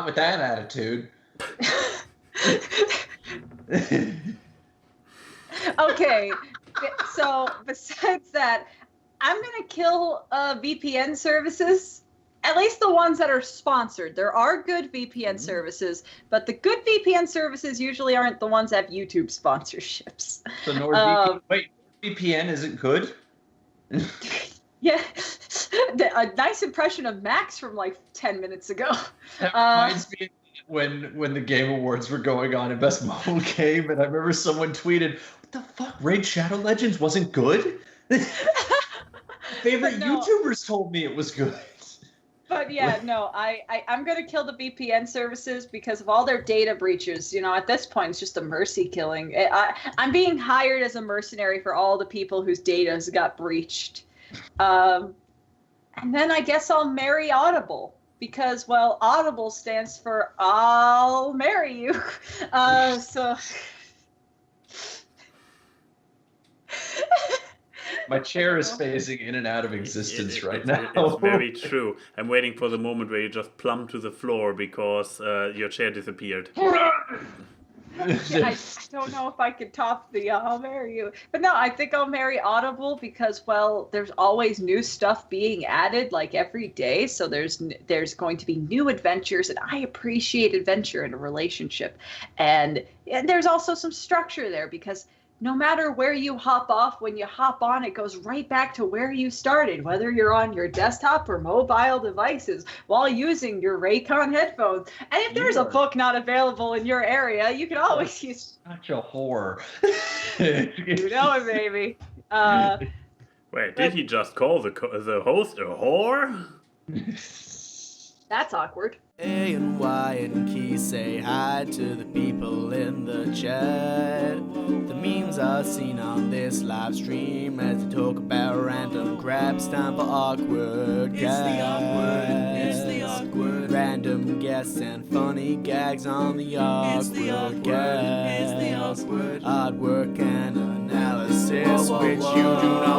with that attitude. Okay, so besides that, I'm gonna kill VPN services. At least the ones that are sponsored. There are good VPN services, but the good VPN services usually aren't the ones that have YouTube sponsorships. So NordVPN, wait, VPN isn't good? Yeah, a nice impression of Max from like 10 minutes ago. That reminds me when the Game Awards were going on in Best Mobile Game, and I remember someone tweeted, "What the fuck? Raid Shadow Legends wasn't good." Favorite YouTubers told me it was good. But yeah, no, I'm going to kill the VPN services because of all their data breaches. You know, at this point, it's just a mercy killing. I'm being hired as a mercenary for all the people whose data's got breached. And then I guess I'll marry Audible because, well, Audible stands for I'll marry you. So... My chair is phasing in and out of existence right now. It's very true. I'm waiting for the moment where you just plumb to the floor because your chair disappeared. I don't know if I could top the I'll marry you. But no, I think I'll marry Audible because, well, there's always new stuff being added like every day. So there's going to be new adventures, and I appreciate adventure in a relationship. And there's also some structure there because no matter where you hop off, when you hop on, it goes right back to where you started, whether you're on your desktop or mobile devices while using your Raycon headphones. And if there's a book not available in your area, you can always use... Such a whore. You know it, baby. Wait, did he just call the host a whore? That's awkward. A and Y and Key say hi to the people in the chat. The memes are seen on this live stream as they talk about random crap. It's time for awkward guests. It's the awkward. Random guests and funny gags on the awkward guests. It's the awkward. Artwork and analysis, which you do not